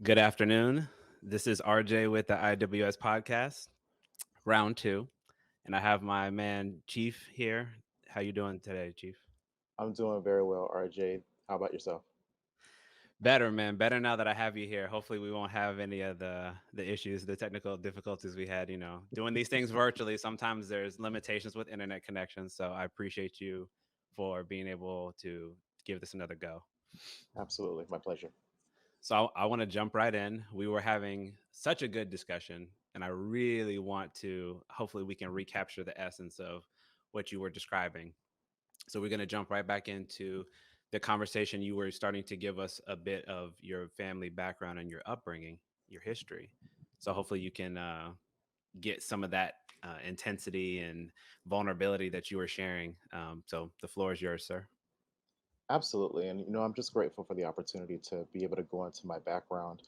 Good afternoon. This is RJ with the IWS podcast, round two, and I have my man Chief here. How you doing today, Chief? I'm doing very well, RJ. How about yourself? Better, man. Better now that I have you here. Hopefully, we won't have any of the issues, the technical difficulties we had. Doing these things virtually. Sometimes there's limitations with internet connections. So I appreciate you for being able to give this another go. Absolutely, my pleasure. So I want to jump right in. We were having such a good discussion, and I really want to, hopefully, we can recapture the essence of what you were describing. So we're going to jump right back into the conversation. You were starting to give us a bit of your family background and your upbringing, your history. So hopefully you can get some of that intensity and vulnerability that you were sharing. So the floor is yours, sir. Absolutely. And, I'm just grateful for the opportunity to be able to go into my background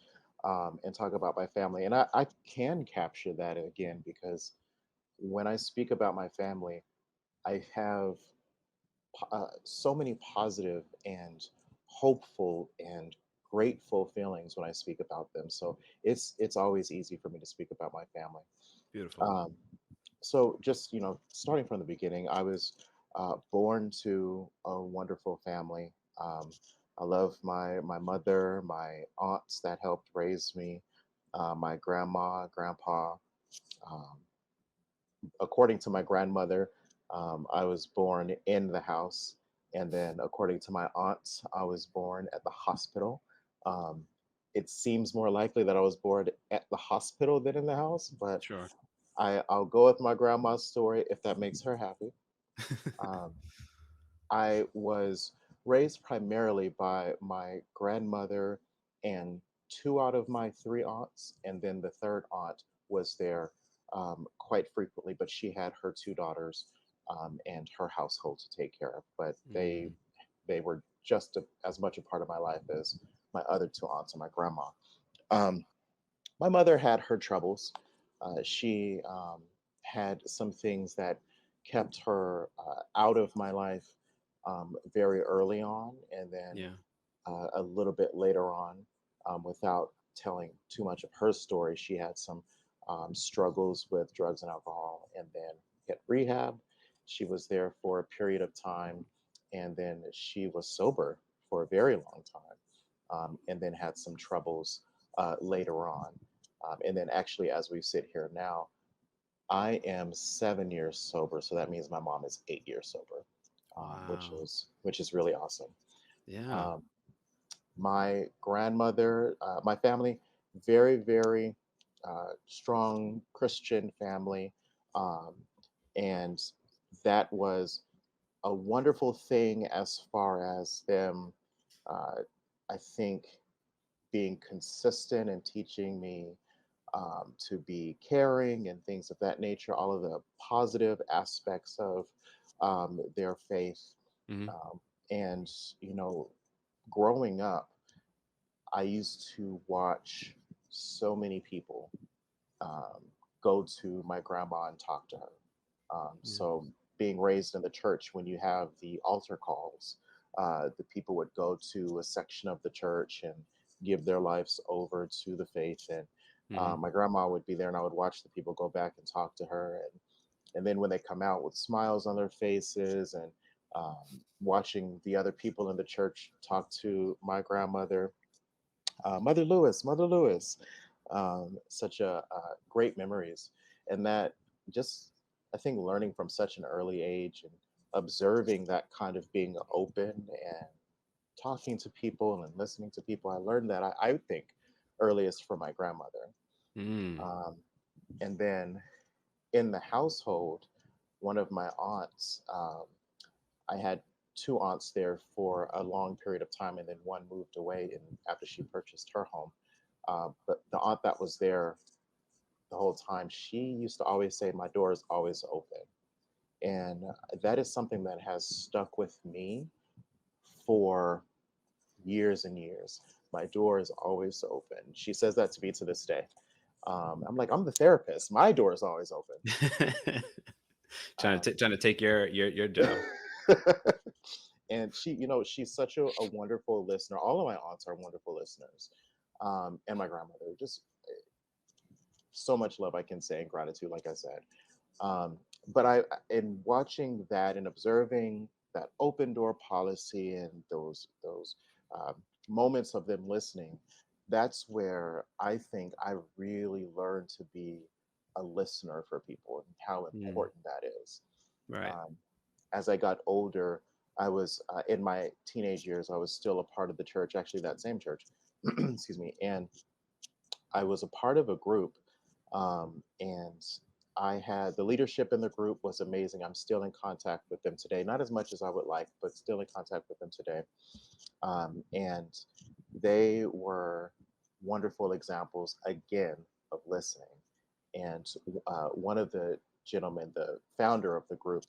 and talk about my family. And I can capture that again because when I speak about my family, I have so many positive and hopeful and grateful feelings when I speak about them. So it's always easy for me to speak about my family. Beautiful. Um, so just starting from the beginning, I was born to a wonderful family. I love my mother, my aunts that helped raise me, my grandma, grandpa. um, According to my grandmother, I was born in the house, and then according to my aunts, I was born at the hospital. um, it seems more likely that I was born at the hospital than in the house, but Sure. I'll go with my grandma's story if that makes her happy. Um, I was raised primarily by my grandmother and two out of my three aunts, and then the third aunt was there quite frequently, but she had her two daughters and her household to take care of. But they Mm, they were just as much a part of my life as my other two aunts and my grandma. Um, my mother had her troubles. She had some things that kept her out of my life very early on, and then yeah. a little bit later on, without telling too much of her story, she had some struggles with drugs and alcohol, and then hit rehab. She was there for a period of time, and then she was sober for a very long time, and then had some troubles later on. And then, actually, as we sit here now, I am 7 years sober, so that means my mom is 8 years sober, Wow. which is really awesome. Yeah. Um, my grandmother, my family, very, very strong Christian family. Um, and that was a wonderful thing as far as them, uh, I think, being consistent and teaching me to be caring and things of that nature, all of the positive aspects of their faith. Hmm. Um, and, you know, growing up, I used to watch so many people um, go to my grandma and talk to her. Yeah. So, being raised in the church, when you have the altar calls, the people would go to a section of the church and give their lives over to the faith. And Hmm. my grandma would be there, and I would watch the people go back and talk to her. And then when they come out with smiles on their faces and watching the other people in the church talk to my grandmother, Mother Lewis, such a great memories, and that just I think learning from such an early age and observing that kind of being open and talking to people and listening to people, I learned that I think earliest from my grandmother, Mm. um, and then in the household, one of my aunts. I had two aunts there for a long period of time, and then one moved away after she purchased her home. But the aunt that was there the whole time, she used to always say, "My door is always open." And that is something that has stuck with me for years and years. My door is always open. She says that to me to this day. I'm like, I'm the therapist. My door is always open. Trying Um, to trying to take your job. and she's such a wonderful listener. All of my aunts are wonderful listeners. and my grandmother. Just so much love I can say and gratitude, like I said. Um, but in watching that and observing that open door policy and those um, moments of them listening, that's where I think I really learned to be a listener for people and how Mm, important that is. right. Um, as I got older, I was in my teenage years. I was still a part of the church, actually that same church. Excuse me, and I was a part of a group, and I had the leadership in the group was amazing. I'm still in contact with them today, not as much as I would like, but still in contact with them today. And they were wonderful examples again of listening. And one of the gentlemen, the founder of the group,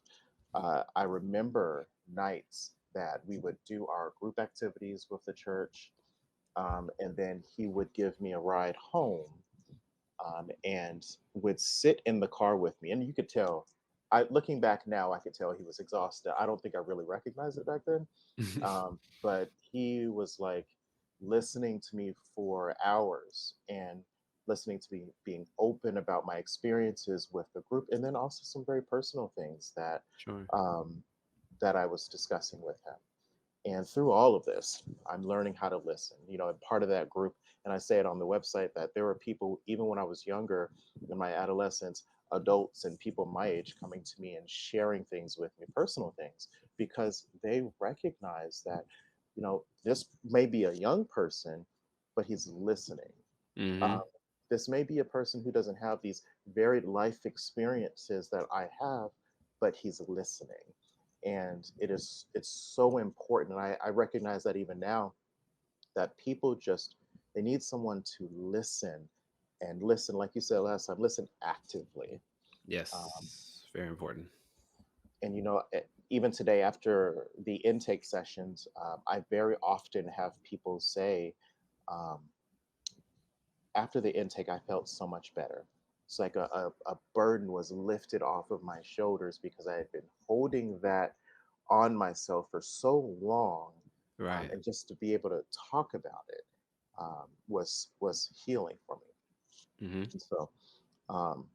I remember nights that we would do our group activities with the church, and then he would give me a ride home, and would sit in the car with me. And you could tell, looking back now, I could tell he was exhausted. I don't think I really recognized it back then, but he was like listening to me for hours and listening to me being open about my experiences with the group, and then also some very personal things Sure. um, that I was discussing with him. And through all of this, I'm learning how to listen. And part of that group, and I say it on the website, that there were people, even when I was younger, in my adolescence, adults and people my age coming to me and sharing things with me, personal things, because they recognize that, this may be a young person, but he's listening. Hmm. Um, this may be a person who doesn't have these varied life experiences that I have, but he's listening. And it's so important. And I recognize that even now, that people just they need someone to listen, and listen, like you said last time, listen actively. Um, Yes. Very important. and even today after the intake sessions, I very often have people say, um, after the intake, I felt so much better. It's like a burden was lifted off of my shoulders because I had been holding that on myself for so long, Right. and just to be able to talk about it, was healing for me. Hmm. And so um,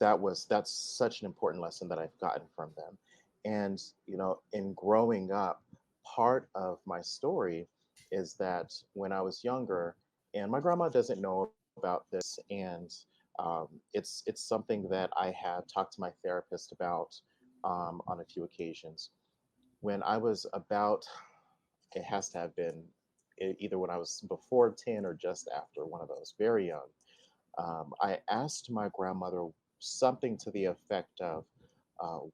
that's such an important lesson that I've gotten from them. And in growing up, part of my story is that when I was younger, and my grandma doesn't know about this, and it's something that I have talked to my therapist about on a few occasions. When I was about, it has to have been either when I was before 10 or just after, one of those, very young. I asked my grandmother something to the effect of,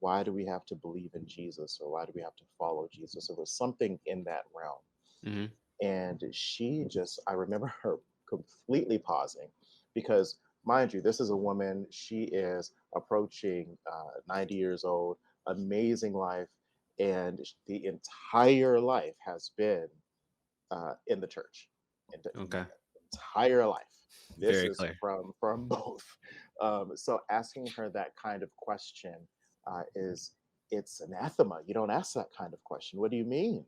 why do we have to believe in Jesus, or why do we have to follow Jesus? It was something in that realm. Hmm. And I remember her completely pausing because, mind you, this is a woman, she is approaching 90 years old, amazing life, and the entire life has been in the church, and the Okay. entire life. This Very is clear. from both. So asking her that kind of question is it's anathema. You don't ask that kind of question. What do you mean?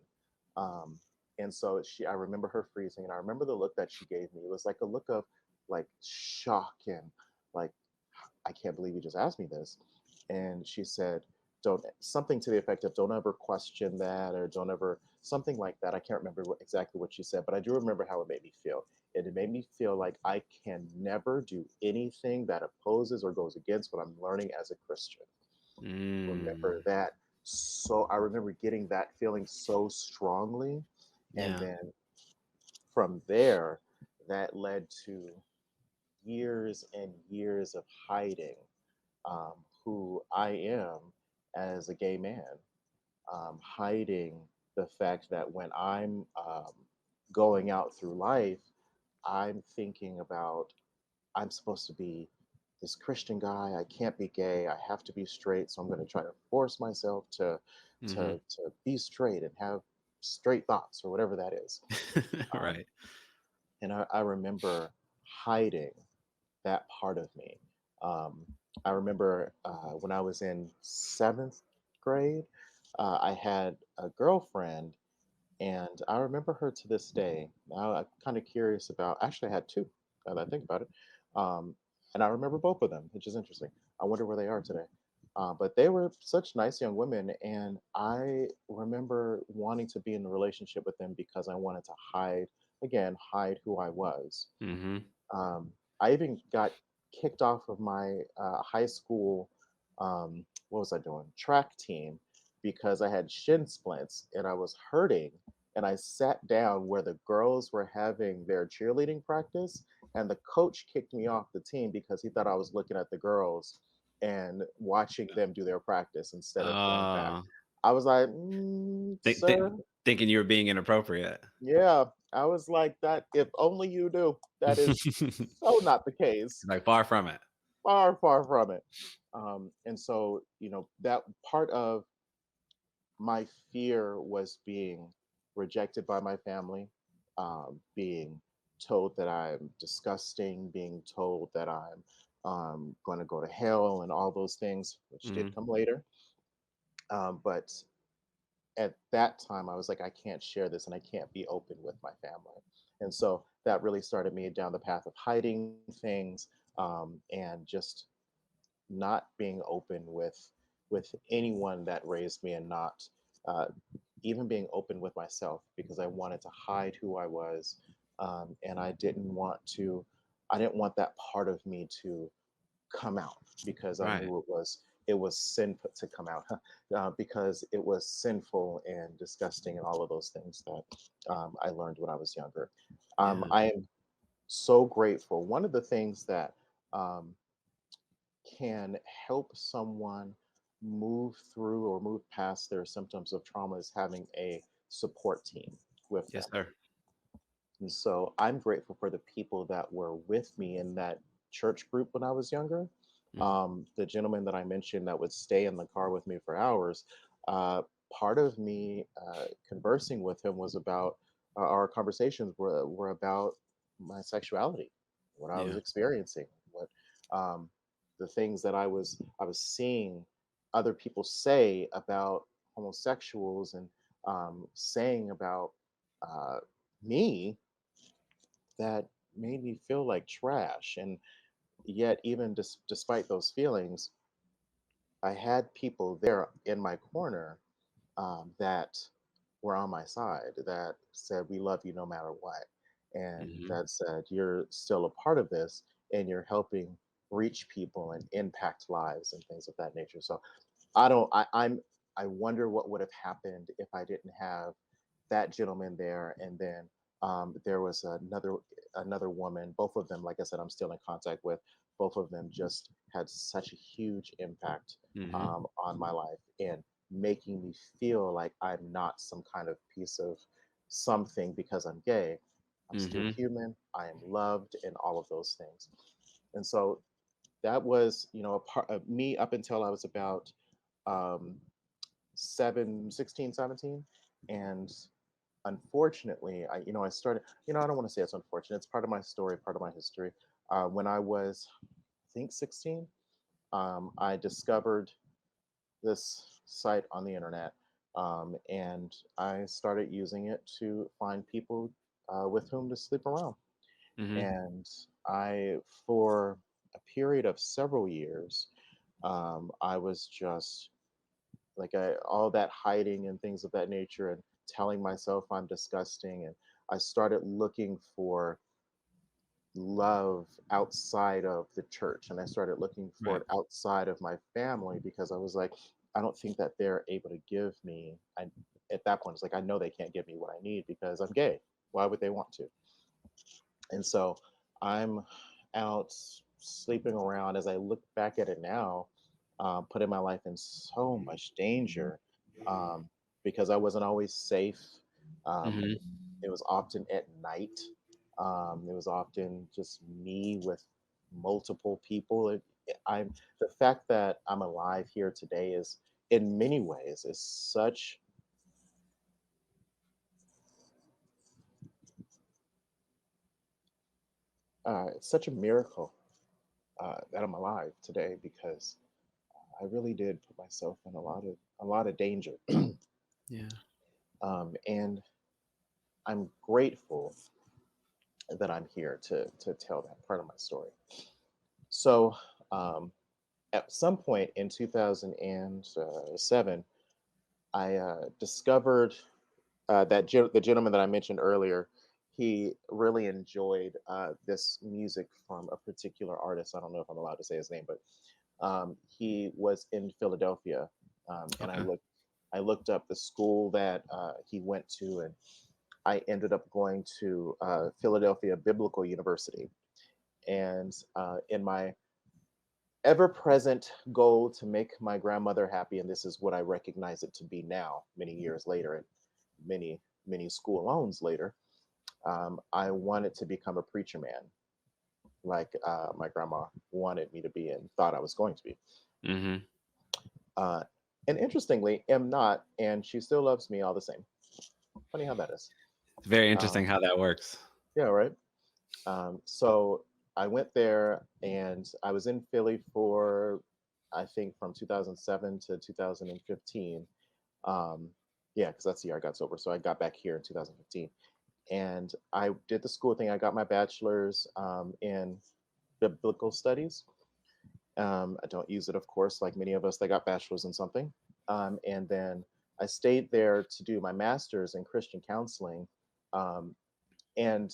Um, and so I remember her freezing, and I remember the look that she gave me. It was like a look of like shock and like, I can't believe you just asked me this. And she said, don't, something to the effect of, don't ever question that, or don't ever, something like that. I can't remember exactly what she said, but I do remember how it made me feel. And it made me feel like I can never do anything that opposes or goes against what I'm learning as a Christian. Remember Mm. that. So I remember getting that feeling so strongly. And Yeah. then from there, that led to years and years of hiding um, who I am as a gay man, hiding the fact that when I'm going out through life, I'm thinking about, I'm supposed to be this Christian guy. I can't be gay. I have to be straight. So I'm going to try to force myself Hmm. to be straight and have straight thoughts or whatever that is. Um, Right. and I remember hiding that part of me. Um, I remember when I was in seventh grade, I had a girlfriend, And I remember her to this day. Now I'm kind of curious about. Actually, I had two. Now that I think about it, um, and I remember both of them, which is interesting. I wonder where they are today. But they were such nice young women, and I remember wanting to be in a relationship with them because I wanted to hide, again, hide who I was. Mhm. I even got kicked off of my high school. What was I doing? Track team because I had shin splints and I was hurting. And I sat down where the girls were having their cheerleading practice, and the coach kicked me off the team because he thought I was looking at the girls and watching them do their practice instead of going back. Uh, I was like, think think sir, thinking you were being inappropriate. yeah. I was like, that if only you knew. That is so not the case. Like, far from it. Far, far from it. And so, that part of my fear was being rejected by my family, being told that I'm disgusting, being told that I'm going to go to hell, and all those things, which did Mhm. come later. But at that time, I was like, I can't share this and I can't be open with my family. And so that really started me down the path of hiding things, and just not being open with anyone that raised me, and not uh, even being open with myself because I wanted to hide who I was, and I didn't want that part of me to come out because I Right. knew it was sinful to come out, because it was sinful and disgusting and all of those things that I learned when I was younger. Yeah. I am so grateful. One of the things that um, can help someone move through or move past their symptoms of trauma is having a support team with Yes, them. sir. And so I'm grateful for the people that were with me in that church group when I was younger. Mhm. The gentleman that I mentioned that would stay in the car with me for hours, uh, part of me conversing with him was about our conversations were about my sexuality, what I was Yeah. experiencing, what um, the things that I was seeing other people say about homosexuals, and saying about uh, me, that made me feel like trash. And yet, even despite those feelings, I had people there in my corner, that were on my side, that said, "We love you no matter what," and Mhm. that said, "You're still a part of this, and you're helping reach people and impact lives and things of that nature." So I don't. I wonder what would have happened if I didn't have that gentleman there, and then there was another woman. Both of them, like I said, I'm still in contact with. Both of them just had such a huge impact Mhm. on my life, and making me feel like I'm not some kind of piece of something because I'm gay. I'm still Mhm. human. I am loved, and all of those things. And so that was, a part of me up until I was about um, 16, 17. And unfortunately, I started, I don't want to say it's unfortunate. It's part of my story, part of my history. When I was, I think, 16, I discovered this site on the internet, and I started using it to find people with whom to sleep around. Mhm. And for a period of several years, I was just like, all that hiding and things of that nature, and telling myself I'm disgusting. And I started looking for love outside of the church, and I started looking for Right. it outside of my family because I was like, I don't think that they're able to give me. At that point, it's like, I know they can't give me what I need because I'm gay. Why would they want to? And so I'm out sleeping around. As I look back at it now, putting my life in so much danger, um, because I wasn't always safe. Um, Mhm. it was often at night. It was often just me with multiple people. I'm the fact that I'm alive here today is, in many ways, is such a miracle that I'm alive today, because I really did put myself in a lot of danger. Yeah. And I'm grateful that I'm here to tell that part of my story. So, um, at some point in 2007, I discovered the gentleman that I mentioned earlier. He really enjoyed this music from a particular artist. I don't know if I'm allowed to say his name, but he was in Philadelphia, and Okay. I looked up the school that he went to, and I ended up going to Philadelphia Biblical University. And in my ever present goal to make my grandmother happy, and this is what I recognize it to be now, many years later, and many school loans later, I wanted to become a preacher man, like my grandma wanted me to be and thought I was going to be. Mm-hmm. Uh, and interestingly, am not, and she still loves me all the same. Funny how that is. It's very interesting Um, how that works. yeah, right. So I went there, and I was in Philly for, I think, from 2007 to 2015. Um, yeah, because that's the year I got sober. So I got back here in 2015, and I did the school thing. I got my bachelor's in biblical studies. I don't use it, of course, like many of us that got bachelors in something. And then I stayed there to do my master's in Christian counseling. Um, and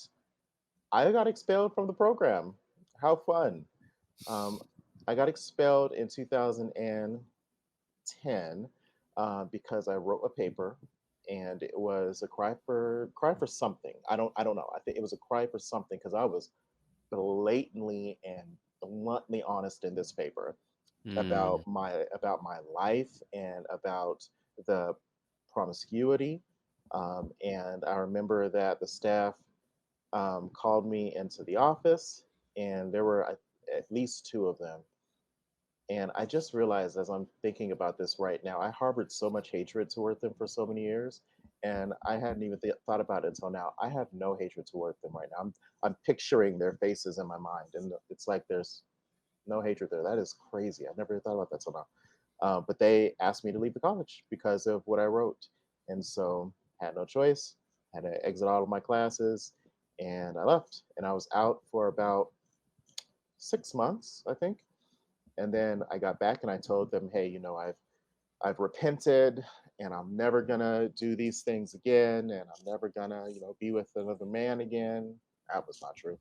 I got expelled from the program. How fun. Um, I got expelled in 2010 because I wrote a paper, and it was a cry for something. I don't know. I think it was a cry for something because I was blatantly and bluntly honest in this paper Mm. about my life and about the promiscuity. And I remember that the staff called me into the office, and there were at least two of them. And I just realized, as I'm thinking about this right now, I harbored so much hatred toward them for so many years, and I hadn't even thought about it until now. I have no hatred toward them right now. I'm picturing their faces in my mind, and it's like there's no hatred there. That is crazy. I've never thought about that till now. But they asked me to leave the college because of what I wrote, and so had no choice. Had to exit all of my classes, and I left. And I was out for about 6 months, I think. And then I got back and I told them, hey, I've repented, and I'm never gonna do these things again, and I'm never gonna, be with another man again. That was not true.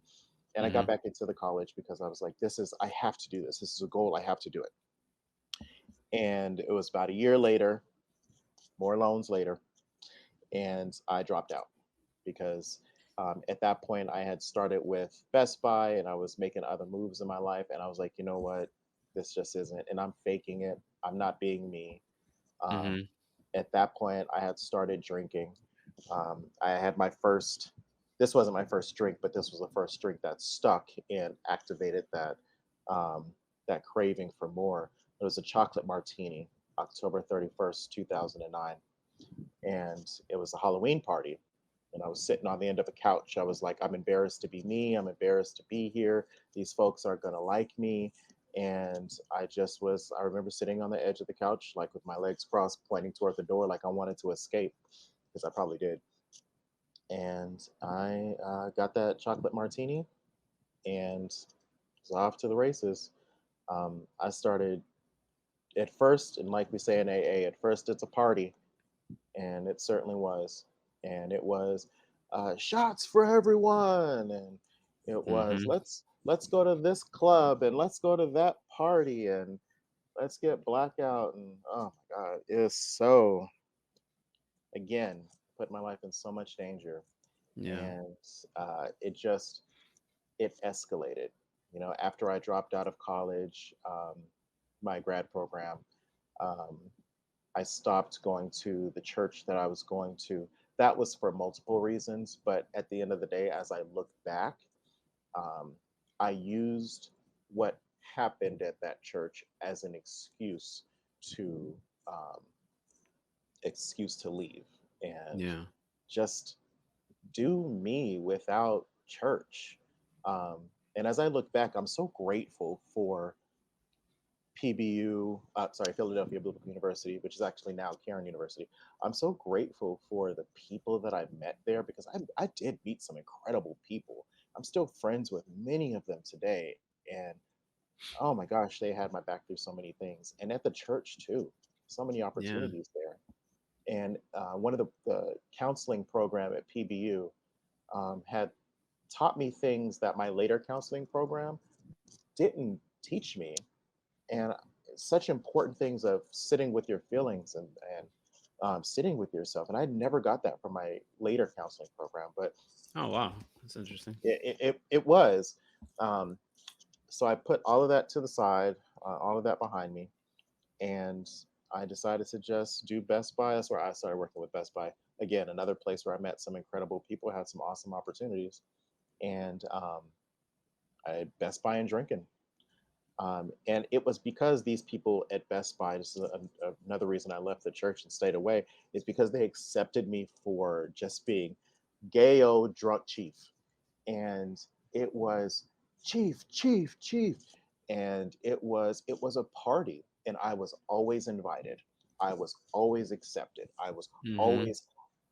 And I got Mm-hmm. back into the college because I was like, I have to do this. This is a goal. I have to do it. And it was about a year later, more loans later, and I dropped out because at that point I had started with Best Buy and I was making other moves in my life. And I was like, you know what? This just isn't. And I'm faking it. I'm not being me. Um, Mm-hmm. at that point, I had started drinking. I had my first, this wasn't my first drink, but this was the first drink that stuck and activated um, that craving for more. It was a chocolate martini, October 31st, 2009. And it was a Halloween party. And I was sitting on the end of a couch. I was like, I'm embarrassed to be me. I'm embarrassed to be here. These folks aren't going to like me. And I remember sitting on the edge of the couch, like with my legs crossed, pointing toward the door, like I wanted to escape, because I probably did. And I got that chocolate martini and was off to the races. I started at first, and like we say in AA, at first it's a party, and it certainly was. And it was shots for everyone, and it was Mm-hmm. let's go to this club and let's go to that party and let's get blackout. And oh my god, it's so, again, put my life in so much danger. Yeah. And it escalated. After I dropped out of college, my grad program, um, I stopped going to the church that I was going to. That was for multiple reasons, but at the end of the day, as I look back, um, I used what happened at that church as an to um, excuse to leave and Yeah. just do me without church. Um, and as I look back, I'm so grateful for PBU, sorry, Philadelphia Biblical University, which is actually now Cairn University. I'm so grateful for the people that I've met there because I did meet some incredible people. I'm still friends with many of them today. And oh my gosh, they had my back through so many things. And at the church too, so many Yeah. opportunities there. And one of the counseling program at PBU had taught me things that my later counseling program didn't teach me, and such important things of sitting with your feelings and sitting with yourself. And I never got that from my later counseling program, but Oh wow, that's interesting. it was. Um, so I put all of that to the side, all of that behind me, and I decided to just do Best Buy. That's where I started working with Best Buy. Again, another place where I met some incredible people, had some awesome opportunities, and I Best Buy and drinking. And it was because these people at Best Buy, this is another reason I left the church and stayed away, is because they accepted me for just being gay old drunk chief. And it was chief, chief, chief. And it was a party. And I was always invited. I was always accepted. I was Mm-hmm. always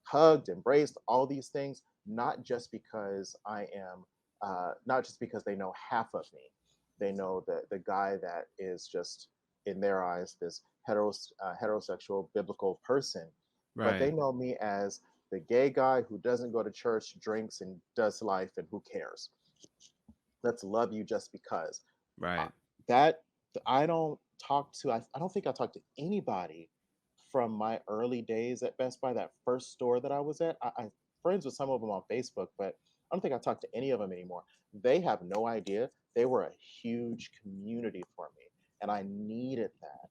hugged, embraced, all these things, not just because I am, not just because they know half of me. They know the guy that is just in their eyes this heterosexual biblical person, but they Right. know me as the gay guy who doesn't go to church, drinks, and does life, and who cares. Let's love you just because. Uh, Right. that I don't talk to. I don't think I talked to anybody from my early days at Best Buy. That first store that I was at. I'm friends with some of them on Facebook, but I don't think I talk to any of them anymore. They have no idea. They were a huge community for me, and I needed that.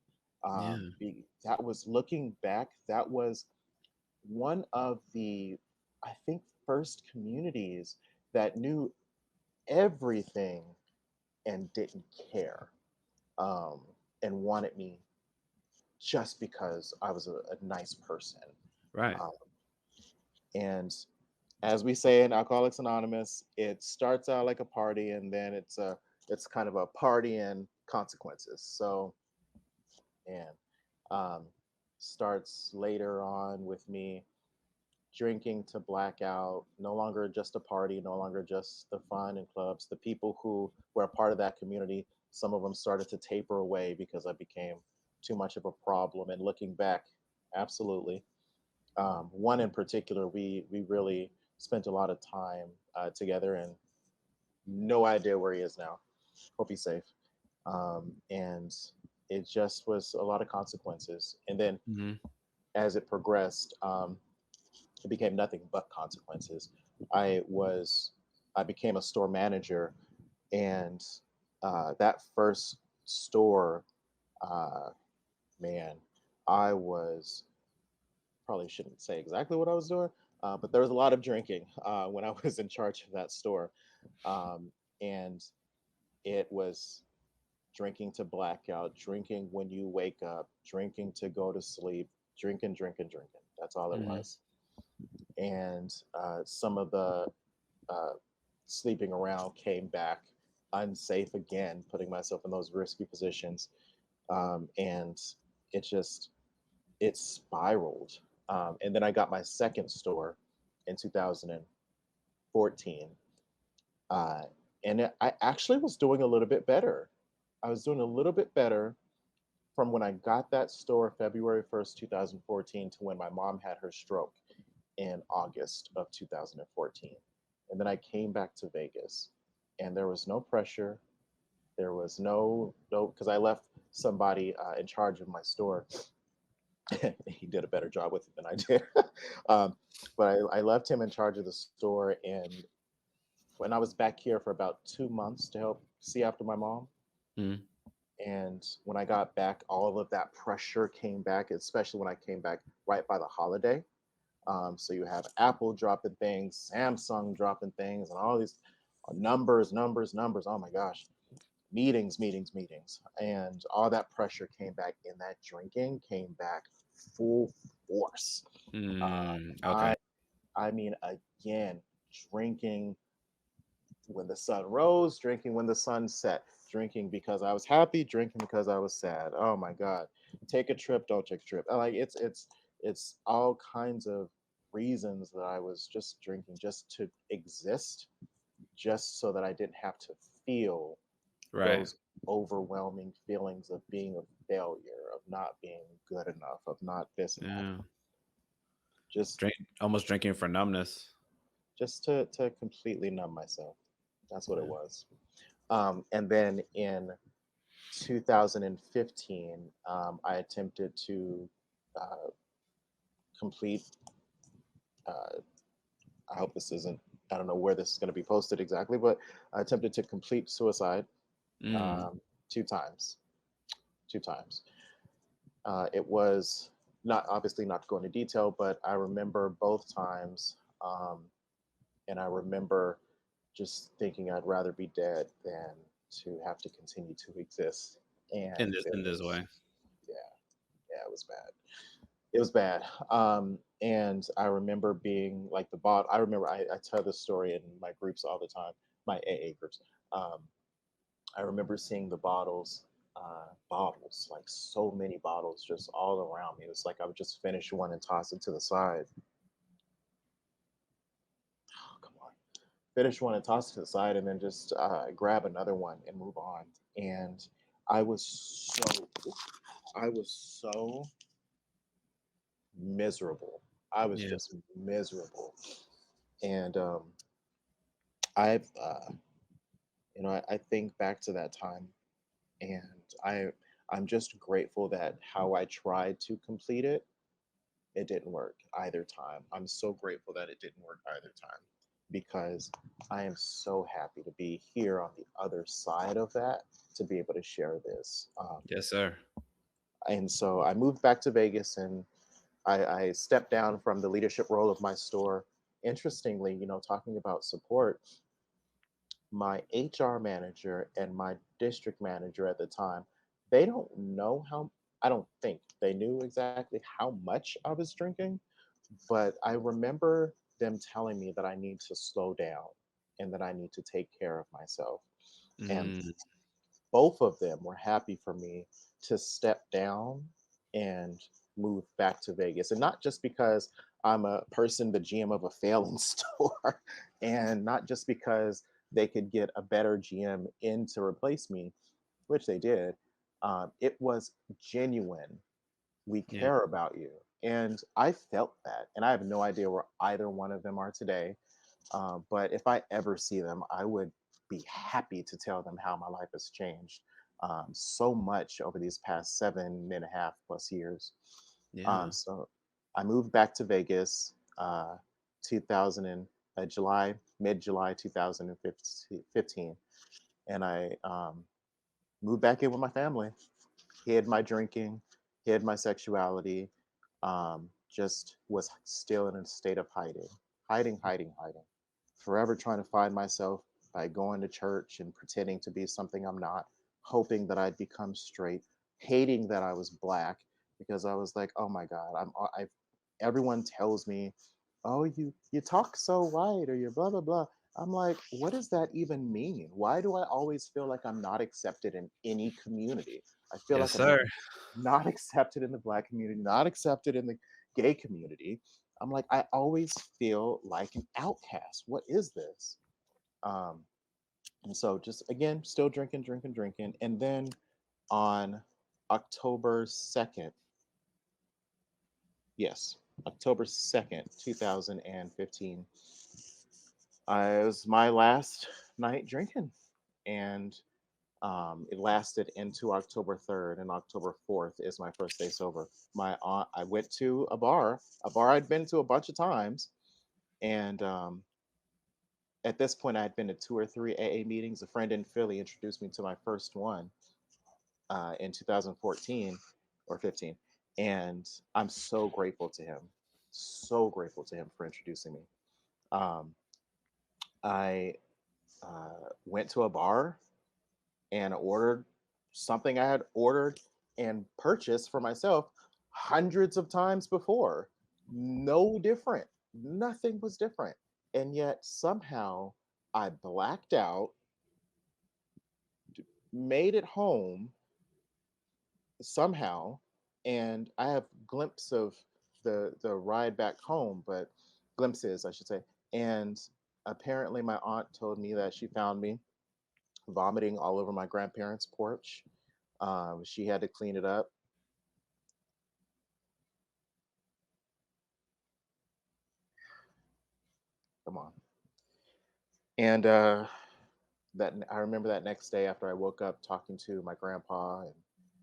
Yeah. That was looking back. That was one of the, I think, first communities that knew everything and didn't care, um, and wanted me just because I was a nice person. Right. Um, and as we say in Alcoholics Anonymous, it starts out like a party, and then it's kind of a party and consequences. So, and um, starts later on with me drinking to blackout, no longer just a party, no longer just the fun and clubs. The people who were a part of that community, some of them started to taper away because I became too much of a problem. And looking back, absolutely. One in particular, we really spent a lot of time together, and no idea where he is now. Hope he's safe. And it just was a lot of consequences. And then Mm-hmm. as it progressed, it became nothing but consequences. I was I became a store manager, and that first store, uh, man, I was probably shouldn't say exactly what I was doing, but there was a lot of drinking when I was in charge of that store, um, and it was drinking to blackout, drinking when you wake up, drinking to go to sleep, drinking, drinking, drinking. That's all it Mm-hmm. was. And some of the uh, sleeping around came back unsafe again, putting myself in those risky positions. And it just, it spiraled. And then I got my second store in 2014. Uh, I actually was doing a little bit better. I was doing a little bit better from when I got that store February 1st, 2014, to when my mom had her stroke in August of 2014. And then I came back to Vegas, and there was no pressure. There was no, because I left somebody in charge of my store. He did a better job with it than I did. um, but I left him in charge of the store. And when I was back here for about 2 months to help see after my mom, Mm-hmm. and when I got back, all of that pressure came back, especially when I came back right by the holiday. So you have Apple dropping things, Samsung dropping things, and all these numbers, numbers, numbers. Oh my gosh, meetings, meetings, meetings, and all that pressure came back, and that drinking came back full force. Uh, Mm, okay. I, I mean, again, drinking when the sun rose, drinking when the sun set, drinking because I was happy, drinking because I was sad. Oh my god. Take a trip, don't take a trip. Like it's all kinds of reasons that I was just drinking just to exist, just so that I didn't have to feel Right. those overwhelming feelings of being a failure, of not being good enough, of not this and that. Yeah. Just Almost drinking for numbness. just to completely numb myself. That's what it Yeah. was. And then in 2015, I attempted to uh, complete. Uh, I hope this isn't. I don't know where this is going to be posted exactly, but I attempted to complete suicide Mm. um, 2 times. 2 times. It was not obviously not to go into detail, but I remember both times, and I remember just thinking I'd rather be dead than to have to continue to exist. And it In this was, way. yeah, yeah, it was bad. It was bad. And I remember being like the bot. I remember I tell this story in my groups all the time, my AA groups. Um, I remember seeing the bottles, like so many bottles just all around me. It was like I would just finish one and toss it to the side. Oh, come on. Finish one and toss it to the side, and then just grab another one and move on. And I was so, I was so miserable. I was Yeah. just miserable. And I've, I think back to that time, and I, I'm just grateful that how I tried to complete it, it didn't work either time. I'm so grateful that it didn't work either time because I am so happy to be here on the other side of that to be able to share this. Yes, sir. And so I moved back to Vegas and I stepped down from the leadership role of my store. Interestingly, talking about support, my HR manager and my district manager at the time, they don't know how, I don't think they knew exactly how much I was drinking, but I remember them telling me that I need to slow down and that I need to take care of myself. And Mm. both of them were happy for me to step down and move back to Vegas. And not just because I'm a person, the GM of a failing store, and not just because they could get a better GM in to replace me, which they did. It was genuine. We Yeah. care about you. And I felt that. And I have no idea where either one of them are today. But if I ever see them, I would be happy to tell them how my life has changed so much over these past 7.5+ years. Yeah. So I moved back to Vegas 2000 and July, mid-July 2015, and I moved back in with my family, hid my drinking, hid my sexuality, just was still in a state of hiding, hiding, hiding, hiding. Forever trying to find myself by going to church and pretending to be something I'm not, hoping that I'd become straight, hating that I was black because I was like, oh my God, I everyone tells me, oh, you talk so white or you're blah blah blah. I'm like, what does that even mean? Why do I always feel like I'm not accepted in any community? I feel Yes, like I'm sir. not accepted in the black community, not accepted in the gay community. I'm like, I always feel like an outcast. What is this? Um, and so just again, still drinking, drinking, drinking. And then on October 2nd, yes, October 2nd, 2015, it was my last night drinking. And it lasted into October 3rd, and October 4th is my first day sober. My aunt, I went to a bar I'd been to a bunch of times, and at this point, I had been to 2 or 3 AA meetings. A friend in Philly introduced me to my first one in 2014 or 15, and I'm so grateful to him, so grateful to him for introducing me. Um, I went to a bar and ordered something I had ordered and purchased for myself hundreds of times before. No different. Nothing was different. And yet somehow I blacked out made it home somehow, and I have glimpse of the ride back home, but glimpses, I should say. And apparently, my aunt told me that she found me vomiting all over my grandparents' porch. She had to clean it up. Come on. And that I remember that next day after I woke up talking to my grandpa and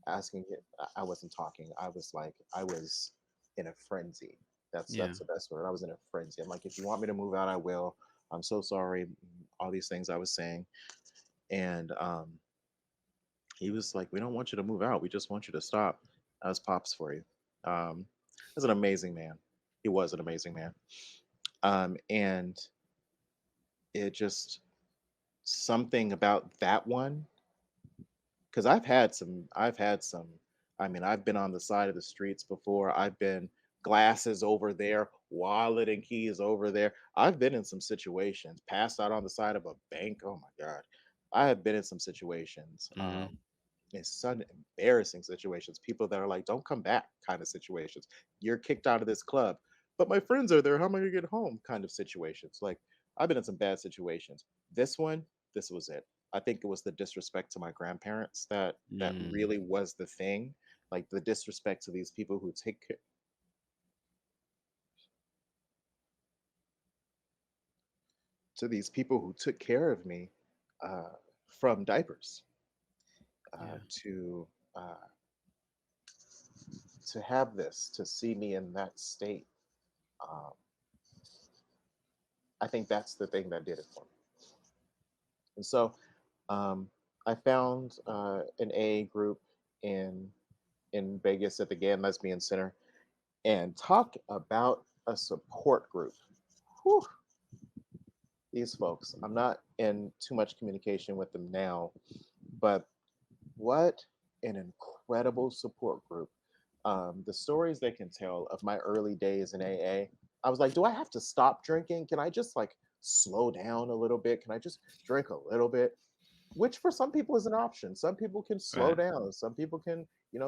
asking it. I wasn't talking. I was like, I was in a frenzy. Yeah. That's the best word. I was in a frenzy. I'm like, if you want me to move out, I will. I'm so sorry. All these things I was saying, and he was like, "We don't want you to move out. We just want you to stop." That was pops for you. He's an amazing man. He was an amazing man. And it just something about that one, because I've had some, I mean, I've been on the side of the streets before. I've been glasses over there, wallet and keys over there. I've been in some situations, passed out on the side of a bank. Oh my God. I have been in some situations. Hmm. In some embarrassing situations, people that are like, don't come back kind of situations. You're kicked out of this club, but my friends are there. How am I gonna get home? Kind of situations. Like, I've been in some bad situations. This one, this was it. I think it was the disrespect to my grandparents that Mm. really was the thing. Like the disrespect to these people who to these people who took care of me, uh, from diapers, Yeah. to have this, to see me in that state. Um, I think that's the thing that did it for me. And so um, I found an AA group in Vegas at the Gay and Lesbian Center, and talk about a support group. Whew, these folks, I'm not in too much communication with them now, but what an incredible support group. The stories they can tell of my early days in AA, I was like, do I have to stop drinking? Can I just like slow down a little bit? Can I just drink a little bit? Which for some people is an option. Some people can slow Right. down. Some people can,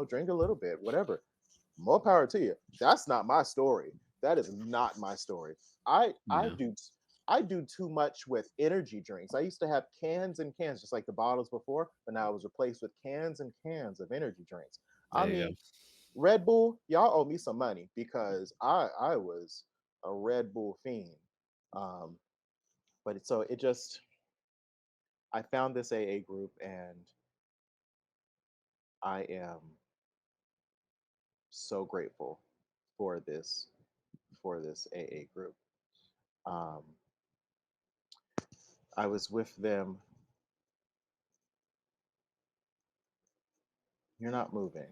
drink a little bit, whatever. More power to you. That's not my story. That is not my story. I I Yeah. do I do too much with energy drinks. I used to have cans and cans, just like the bottles before, but now it was replaced with cans and cans of energy drinks. I There you mean, go. Red Bull, y'all owe me some money because I was a Red Bull fiend. Um, so it just, I found this AA group, and I am so grateful for this AA group. Um, I was with them. You're not moving.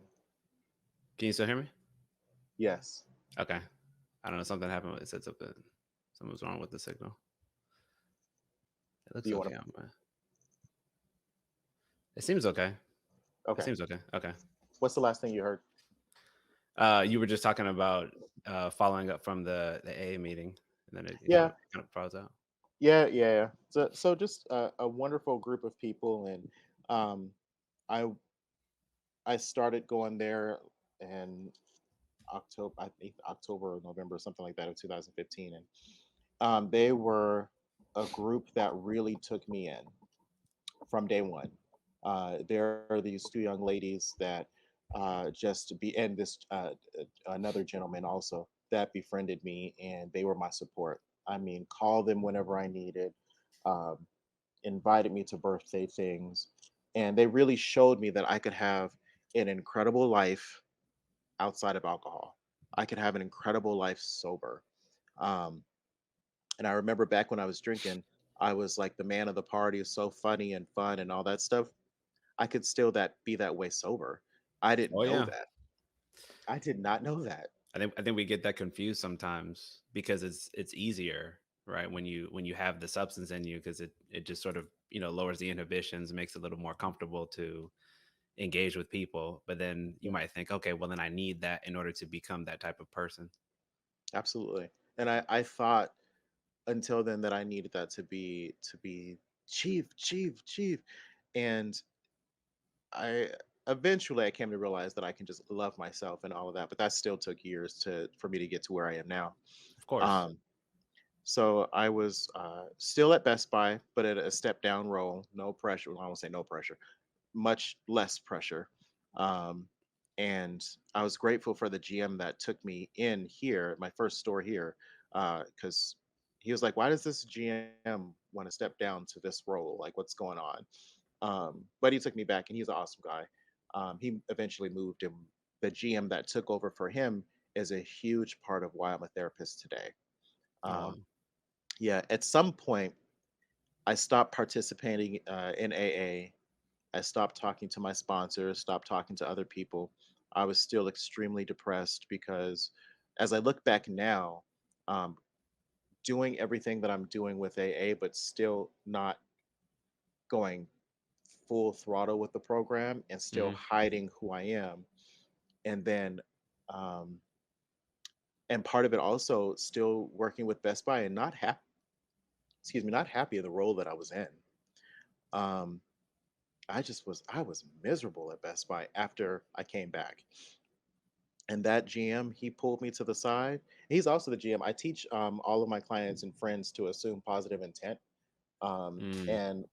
Can you still hear me? Yes. Okay. I don't know. Something happened. It said something. Something was wrong with the signal. It Do looks you want okay to? on my. It seems okay. It Okay. seems okay. Okay. What's the last thing you heard? You were just talking about following up from the AA meeting, and then it Yeah. kind of froze out. Yeah. Yeah. Yeah. So just a wonderful group of people, and um, I I started going there in October, I think October or November, something like that, of 2015, and they were a group that really took me in from day one. There are these two young ladies that just to be, and this another gentleman also that befriended me, and they were my support. I mean, call them whenever I needed, um, invited me to birthday things, and they really showed me that I could have an incredible life outside of alcohol. I could have an incredible life sober. Um, and I remember back when I was drinking, I was like the man of the party, so funny and fun and all that stuff. I could still that be that way sober. I didn't Oh know yeah. that. I did not know that. I think we get that confused sometimes because it's easier, right? When you have the substance in you, because it just sort of lowers the inhibitions, makes it a little more comfortable to engage with people. But then you Yeah, might think, okay, well then I need that in order to become that type of person. absolutely. And I thought until then that I needed that to be chief, chief, chief. And I eventually I came to realize that I can just love myself and all of that, but that still took years to for me to get to where I am now. Of course. Um, so I was still at Best Buy, but at a step down role, no pressure. Well, I won't say no pressure, much less pressure. Um, and I was grateful for the GM that took me in here, my first store here, because he was like, "Why does this GM want to step down to this role? Like, what's going on?" But he took me back, and he's an awesome guy. He eventually moved, and the GM that took over for him is a huge part of why I'm a therapist today. Oh, wow. Um, yeah, at some point, I stopped participating in AA. I stopped talking to my sponsors, stopped talking to other people. I was still extremely depressed because, as I look back now, um, doing everything that I'm doing with AA, but still not going full throttle with the program and still Hmm. hiding who I am. And then, um, and part of it also still working with Best Buy and not happy, excuse me, not happy in the role that I was in. Um, I was miserable at Best Buy after I came back. And that GM, he pulled me to the side. He's also the GM. I teach all of my clients and friends to assume positive intent. Um, Mm. and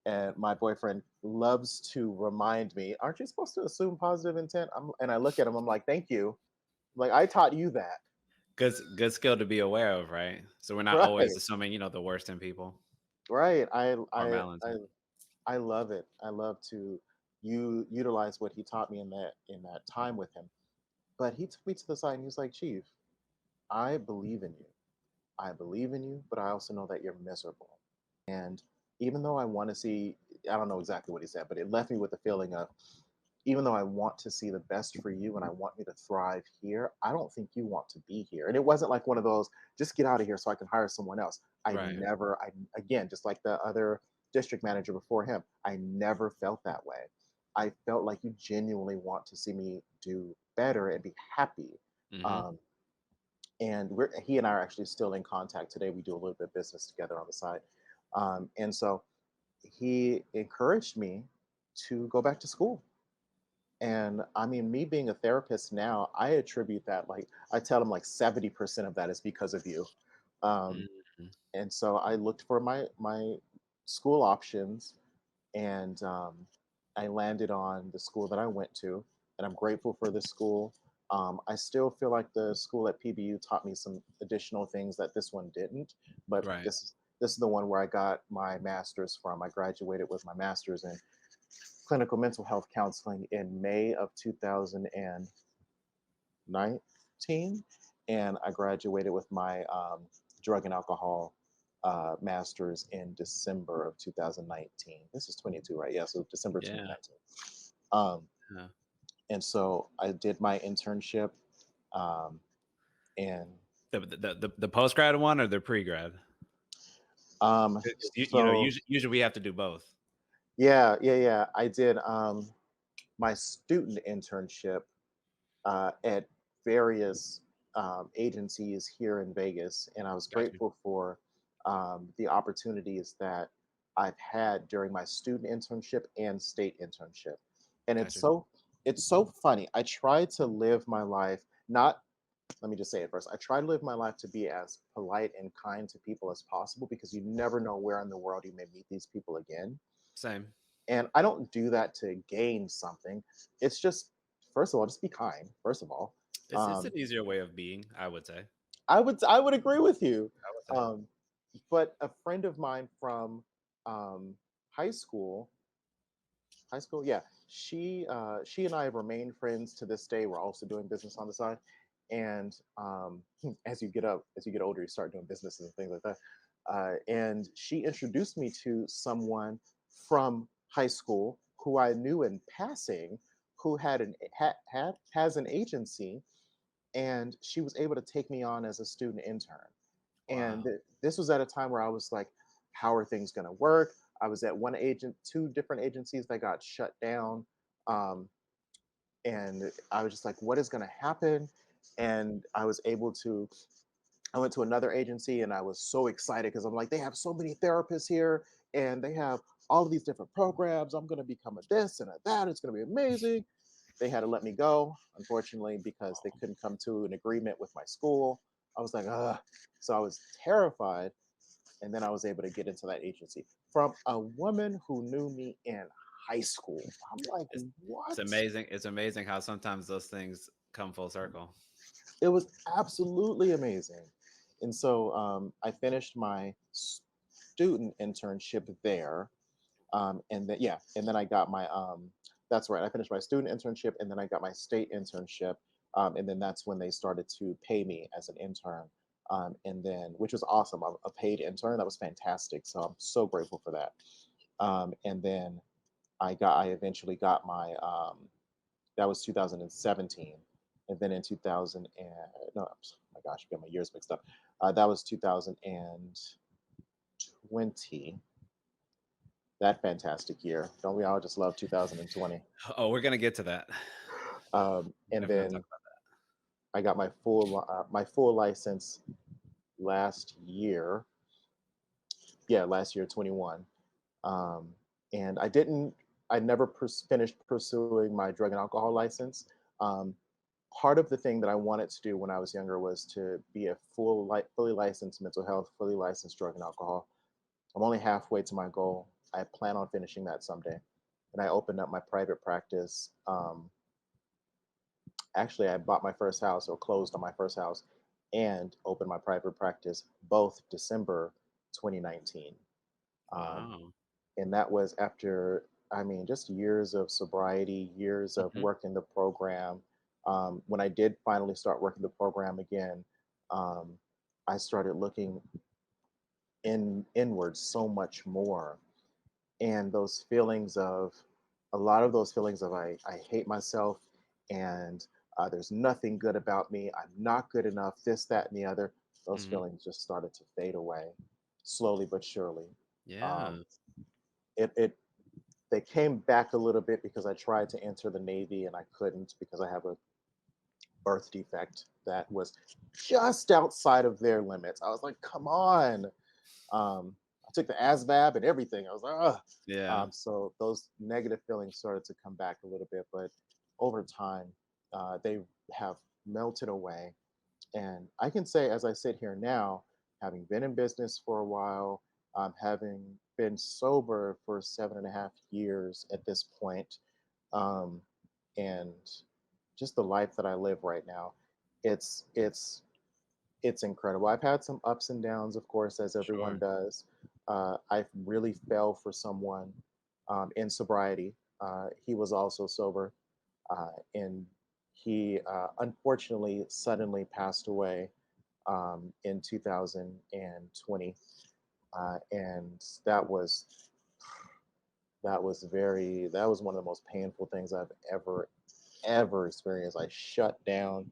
and my boyfriend loves to remind me, "Aren't you supposed to assume positive intent?" And I look at him, I'm like, "Thank you. Like I taught you that." Good skill to be aware of, right? So we're not always Right. assuming, the worst in people Right. or malintent. I love it. I love to utilize what he taught me in that time with him. But he took me to the side and he was like, "Chief, I believe in you. I believe in you, but I also know that you're miserable. And even though I want to see, I don't know exactly what he said, but it left me with the feeling of, even though I want to see the best for you and I want you to thrive here, I don't think you want to be here." And it wasn't like one of those, just get out of here so I can hire someone else. Right. Again, just like the other district manager before him, I never felt that way. I felt like you genuinely want to see me do better and be happy. Hmm. Um, and he and I are actually still in contact today. We do a little bit of business together on the side. And so he encouraged me to go back to school. And I mean, me being a therapist now, I attribute that, like, I tell him like 70% of that is because of you. Um, Hmm. and so I looked for my school options, and I landed on the school that I went to, and I'm grateful for this school. I still feel like the school at PBU taught me some additional things that this one didn't, but Right. this is the one where I got my master's from. I graduated with my master's in clinical mental health counseling in May of 2019, and I graduated with my drug and alcohol master's in December of 2019. This is 22, right? Yeah, so December Yeah. 2019. Um, Yeah. and so I did my internship, um, and The post grad one or the pre grad? Because so usually we have to do both. yeah, I did my student internship at various agencies here in Vegas, and I was Got you. grateful for the opportunities that I've had during my student internship and state internship. And Got you. it's so funny. I try to live my life not. Let me just say it first. I try to live my life to be as polite and kind to people as possible because you never know where in the world you may meet these people again. Same. And I don't do that to gain something. It's just, first of all, just be kind. First of all, It's um, an easier way of being, I would say. I would agree with you. I would say. Um, but a friend of mine from um, high school, yeah, she and I have remained friends to this day. We're also doing business on the side, and as you get older, you start doing businesses and things like that. And she introduced me to someone from high school who I knew in passing, who has an agency, and she was able to take me on as a student intern. And Wow. this was at a time where I was like, how are things going to work? I was at two different agencies that got shut down. Um, and I was just like, what is going to happen? And I went to another agency and I was so excited because I'm like, they have so many therapists here and they have all of these different programs. I'm going to become a this and a that. It's going to be amazing. They had to let me go, unfortunately, because they couldn't come to an agreement with my school. I was like, ugh. So I was terrified. And then I was able to get into that agency from a woman who knew me in high school. I'm like, It's it's what? amazing. It's amazing how sometimes those things come full circle. It was absolutely amazing. And so I finished my student internship there. And then, yeah, and then I got my, that's right, I finished my student internship and then I got my state internship. And then that's when they started to pay me as an intern. And then, which was awesome, a paid intern. That was fantastic. So I'm so grateful for that. And then I eventually got my, that was 2017. And then in 2000 and no, oh my gosh, I got my years mixed up. That was 2020, that fantastic year. Don't we all just love 2020? Oh, we're gonna get to that. And Definitely gonna talk then about I got my full license last year. Yeah, last year, 21. Um, and I never finished pursuing my drug and alcohol license. Um, Part of the thing that I wanted to do when I was younger was to be a fully licensed mental health, fully licensed drug and alcohol. I'm only halfway to my goal. I plan on finishing that someday. And I opened up my private practice. Actually, I bought my first house or closed on my first house and opened my private practice both December 2019. that. Um, Wow. and that was after, I mean, just years of sobriety, years of Mhm. working the program. When I did finally start working the program again, um, I started looking inward so much more, and those feelings of a lot of those feelings of I hate myself, and there's nothing good about me, I'm not good enough, this, that, and the other. Those Mhm. feelings just started to fade away slowly but surely. um, Yeah. it They came back a little bit because I tried to enter the Navy and I couldn't because I have a birth defect that was just outside of their limits. I was like, come on. I took the ASVAB and everything. I was like, ugh. Yeah. So those negative feelings started to come back a little bit, but over time, they have melted away. And I can say, as I sit here now, having been in business for a while, having been sober for 7.5 years at this point, um, and just the life that I live right now, it's it's it's incredible. I've had some ups and downs, of course, as everyone Sure. does. I really fell for someone in sobriety. He was also sober, and he unfortunately suddenly passed away in 2020, and that was one of the most painful things I've ever experienced. I shut down,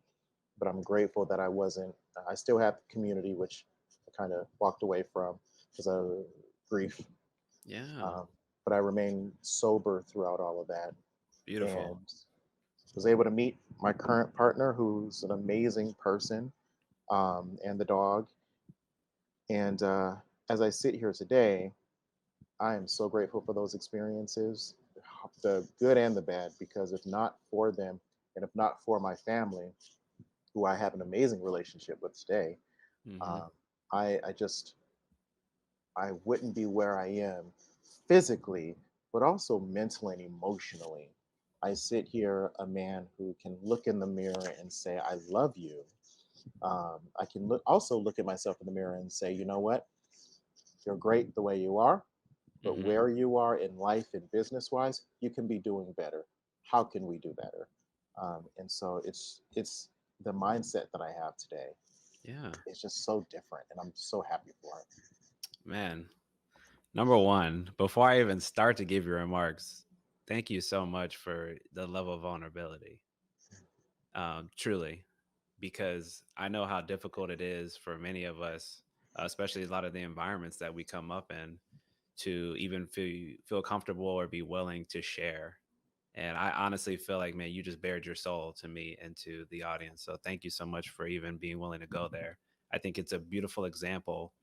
but I'm grateful that I wasn't. I still have community, which I kind of walked away from because of grief. Yeah. Um, but I remained sober throughout all of that, Beautiful. and was able to meet my current partner, who's an amazing person, and the dog. And as I sit here today, I am so grateful for those experiences, the good and the bad, because if not for them, and if not for my family, who I have an amazing relationship with today, Mhm. um, I just I wouldn't be where I am physically, but also mentally and emotionally. I sit here a man who can look in the mirror and say, "I love you." I can also look at myself in the mirror and say, "You know what? You're great the way you are, but Mhm. where you are in life and business wise, you can be doing better. How can we do better?" And so it's the mindset that I have today. Yeah. It's just so different, and I'm so happy for it. Man. Number one, before I even start to give you remarks, thank you so much for the level of vulnerability. Truly, because I know how difficult it is for many of us, especially a lot of the environments that we come up in, to even feel comfortable or be willing to share. And I honestly feel like, man, you just bared your soul to me and to the audience. So thank you so much for even being willing to go there. I think it's a beautiful example,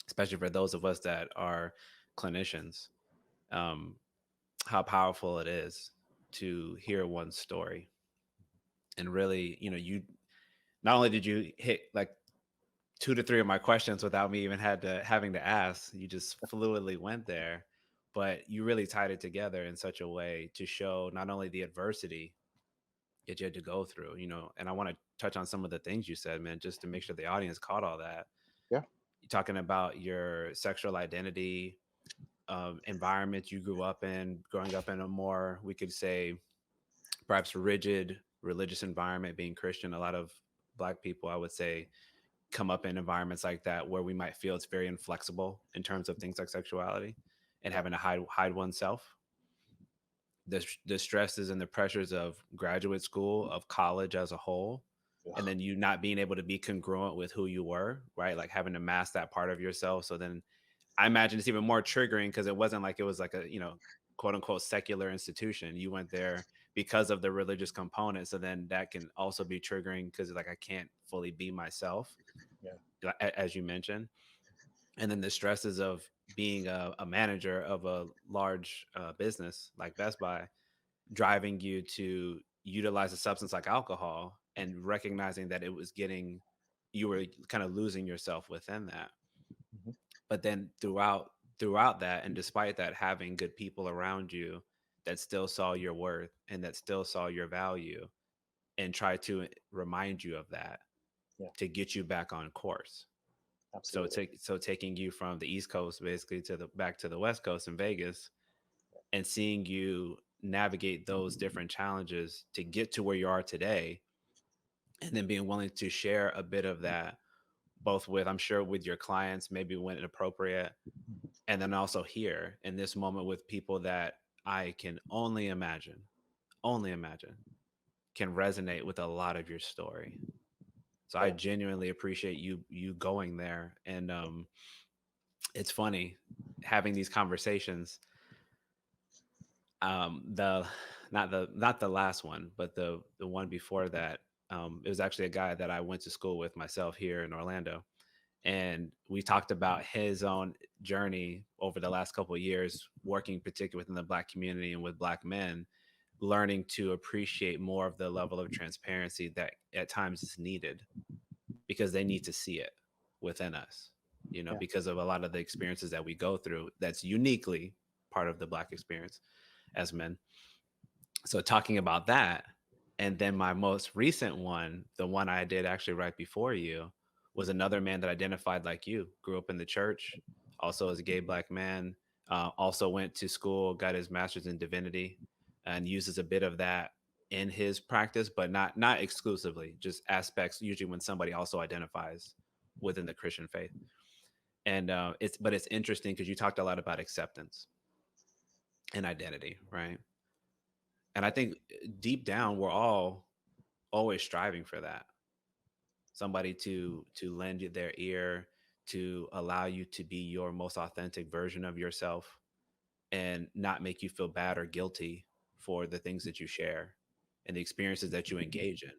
especially for those of us that are clinicians, um, how powerful it is to hear one story. And really, you not only did you hit like two to three of my questions without me even having to ask, you just fluidly went there, but you really tied it together in such a way to show not only the adversity that you had to go through, and I want to touch on some of the things you said, man, just to make sure the audience caught all that. Yeah. You're talking about your sexual identity, environment you grew up in, growing up in a more, we could say, perhaps rigid religious environment, being Christian. A lot of Black people, I would say, come up in environments like that where we might feel it's very inflexible in terms of things like sexuality and Yeah. having to hide oneself. The stresses and the pressures of graduate school, of college as a whole, and Ugh. then you not being able to be congruent with who you were, right? Like having to mask that part of yourself. So then I imagine it's even more triggering because it wasn't like it was like a, quote unquote secular institution. You went there because of the religious component. So then that can also be triggering because like I can't fully be myself, Yeah. as you mentioned. And then the stresses of being a manager of a large business like Best Buy, driving you to utilize a substance like alcohol and recognizing that it was getting, you were kind of losing yourself within that. Mhm. But then throughout that, and despite that, having good people around you that still saw your worth and that still saw your value and try to remind you of that Yeah. to get you back on course. So Absolutely. taking you from the East Coast basically to the back to the West Coast in Vegas, and seeing you navigate those different challenges to get to where you are today, and then being willing to share a bit of that, both with, I'm sure, with your clients, maybe when appropriate, and then also here in this moment with people that I can only imagine can resonate with a lot of your story. So I Yeah. genuinely appreciate you going there. And it's funny having these conversations. The not the last one, but the one before that, it was actually a guy that I went to school with myself here in Orlando, and we talked about his own journey over the last couple of years working particularly within the Black community and with Black men, learning to appreciate more of the level of transparency that at times is needed because they need to see it within us, Yeah. because of a lot of the experiences that we go through that's uniquely part of the Black experience as men. So talking about that, and then my most recent one, the one I did actually right before you, was another man that identified like you, grew up in the church, also as a gay Black man, also went to school, got his master's in divinity, and uses a bit of that in his practice, but not exclusively, just aspects usually when somebody also identifies within the Christian faith. And it's interesting because you talked a lot about acceptance and identity, right? And I think deep down, we're all always striving for that. Somebody to lend you their ear, to allow you to be your most authentic version of yourself and not make you feel bad or guilty for the things that you share and the experiences that you engage in.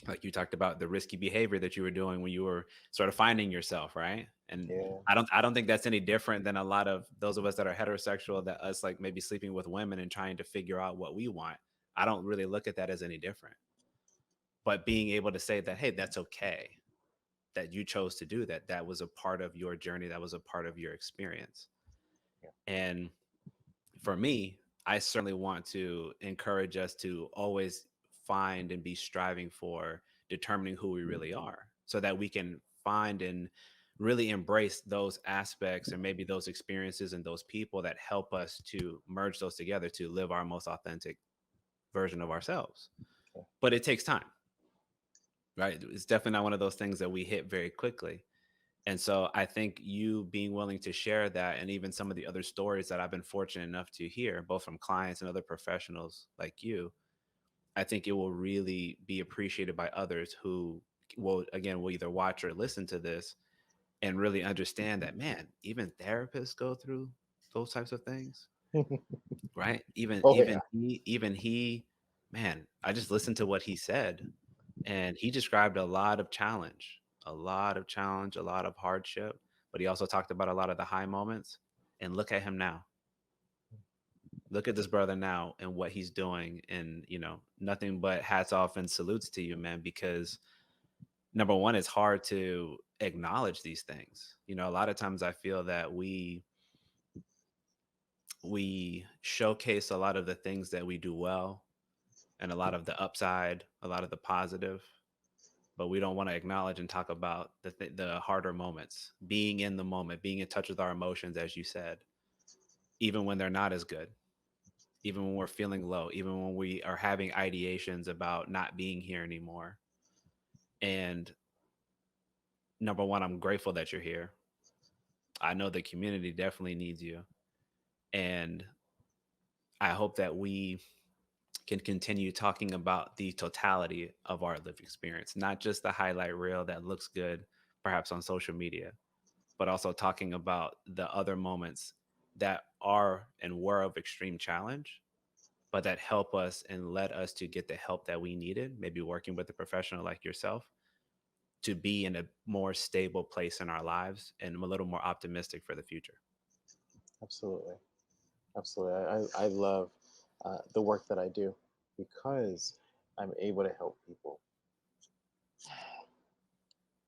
Like you talked about the risky behavior that you were doing when you were sort of finding yourself, right? And Yeah. I don't think that's any different than a lot of those of us that are heterosexual, that us like maybe sleeping with women and trying to figure out what we want. I don't really look at that as any different. But being able to say that, hey, that's okay, that you chose to do that, that was a part of your journey, that was a part of your experience. Yeah. And for me, I certainly want to encourage us to always find and be striving for determining who we really are so that we can find and really embrace those aspects and maybe those experiences and those people that help us to merge those together to live our most authentic version of ourselves. Yeah. But it takes time, right? It's definitely not one of those things that we hit very quickly. And so I think you being willing to share that, and even some of the other stories that I've been fortunate enough to hear, both from clients and other professionals like you, I think it will really be appreciated by others who will either watch or listen to this and really understand that, man, even therapists go through those types of things, right? Even Oh yeah. even he, man, I just listened to what he said, and he described a lot of challenge, a lot of hardship, but he also talked about a lot of the high moments. And look at him now. Look at this brother now and what he's doing. And, nothing but hats off and salutes to you, man, because number one, it's hard to acknowledge these things. A lot of times I feel that we showcase a lot of the things that we do well and a lot of the upside, a lot of the positive, but we don't want to acknowledge and talk about the harder moments, being in the moment, being in touch with our emotions, as you said, even when they're not as good, even when we're feeling low, even when we are having ideations about not being here anymore. And number one, I'm grateful that you're here. I know the community definitely needs you. And I hope that we can continue talking about the totality of our lived experience, not just the highlight reel that looks good, perhaps on social media, but also talking about the other moments that are and were of extreme challenge, but that help us and led us to get the help that we needed, maybe working with a professional like yourself to be in a more stable place in our lives and a little more optimistic for the future. Absolutely. Absolutely. I love the work that I do because I'm able to help people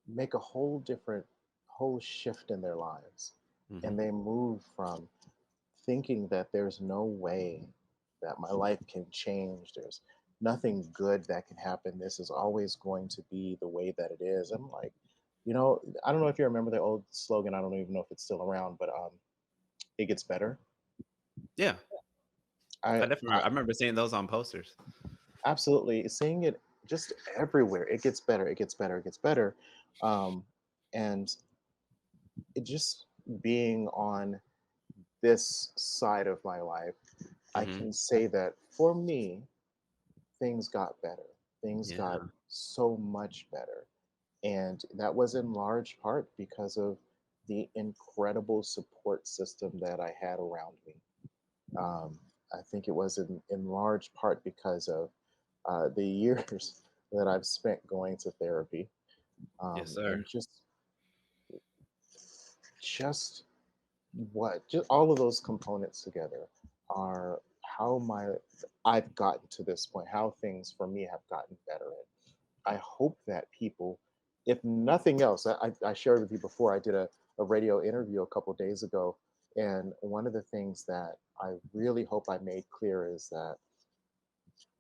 make a whole shift in their lives. Hmm. And they move from thinking that there's no way that my life can change. There's nothing good that can happen. This is always going to be the way that it is. I'm like, I don't know if you remember the old slogan. I don't even know if it's still around, but it gets better. Yeah, I, I remember seeing those on posters. Absolutely, seeing it just everywhere. It gets better. It gets better. It gets better. Um, and it just being on this side of my life, I Hmm. can say that for me, things got better. Things got Yeah. so much better. And that was in large part because of the incredible support system that I had around me. Um, I think it was in large part because of the years that I've spent going to therapy, Yes, sir. and just just all of those components together are how my I've gotten to this point, how things for me have gotten better. And I hope that people, if nothing else, I shared with you before, I did a radio interview a couple days ago, and one of the things that I really hope I made clear is that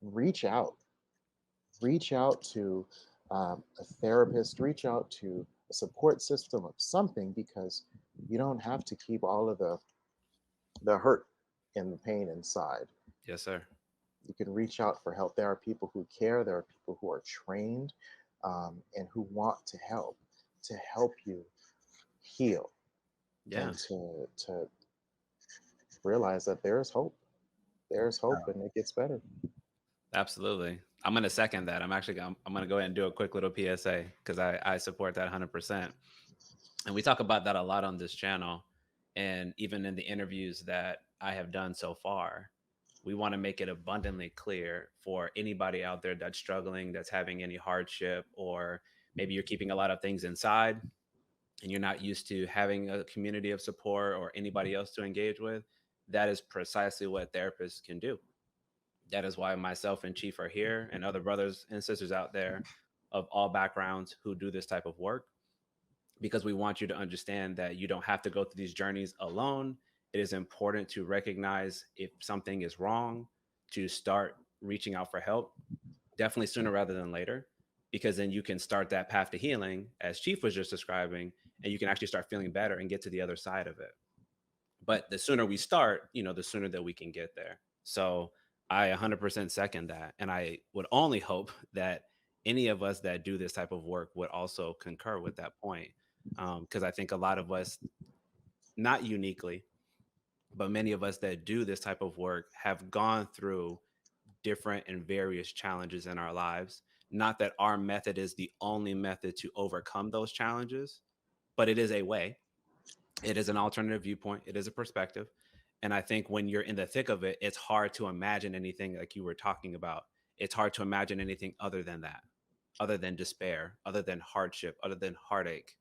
reach out reach out to a therapist, reach out to a support system of something, because you don't have to keep all of the hurt and the pain inside. Yes, sir. You can reach out for help. There are people who care. There are people who are trained, and who want to help you heal, Yeah. and to realize that there is hope. There's hope, and it gets better. Absolutely. I'm going to second that. I'm going to go ahead and do a quick little PSA because I support that 100%. And we talk about that a lot on this channel. And even in the interviews that I have done so far, we want to make it abundantly clear for anybody out there that's struggling, that's having any hardship, or maybe you're keeping a lot of things inside and you're not used to having a community of support or anybody else to engage with. That is precisely what therapists can do. That is why myself and Chief are here and other brothers and sisters out there of all backgrounds who do this type of work, because we want you to understand that you don't have to go through these journeys alone. It is important to recognize if something is wrong, to start reaching out for help, definitely sooner rather than later, because then you can start that path to healing, as Chief was just describing, and you can actually start feeling better and get to the other side of it. But the sooner we start, the sooner that we can get there. So I 100% second that. And I would only hope that any of us that do this type of work would also concur with that point. Because I think a lot of us, not uniquely, but many of us that do this type of work have gone through different and various challenges in our lives. Not that our method is the only method to overcome those challenges, but it is a way, it is an alternative viewpoint. It is a perspective. And I think when you're in the thick of it, it's hard to imagine anything like you were talking about. It's hard to imagine anything other than that, other than despair, other than hardship, other than heartache.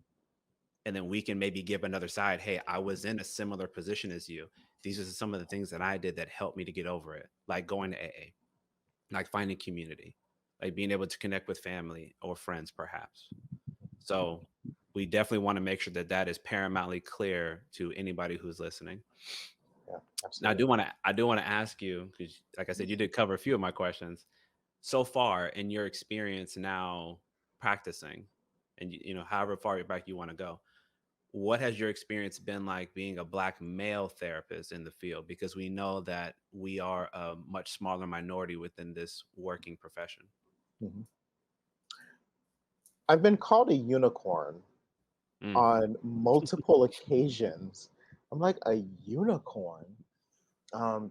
And then we can maybe give another side, hey, I was in a similar position as you. these are some of the things that I did that helped me to get over it, like going to AA, like finding community, like being able to connect with family or friends, perhaps. So we definitely want to make sure that that is paramountly clear to anybody who's listening. Yeah, Now, absolutely. I do want to ask you, because, like I said, you did cover a few of my questions so far in your experience now practicing, and however far back you want to go. What has your experience been like being a Black male therapist in the field? Because we know that we are a much smaller minority within this working profession. Mhm. I've been called a unicorn Mm, on multiple occasions. I'm like a unicorn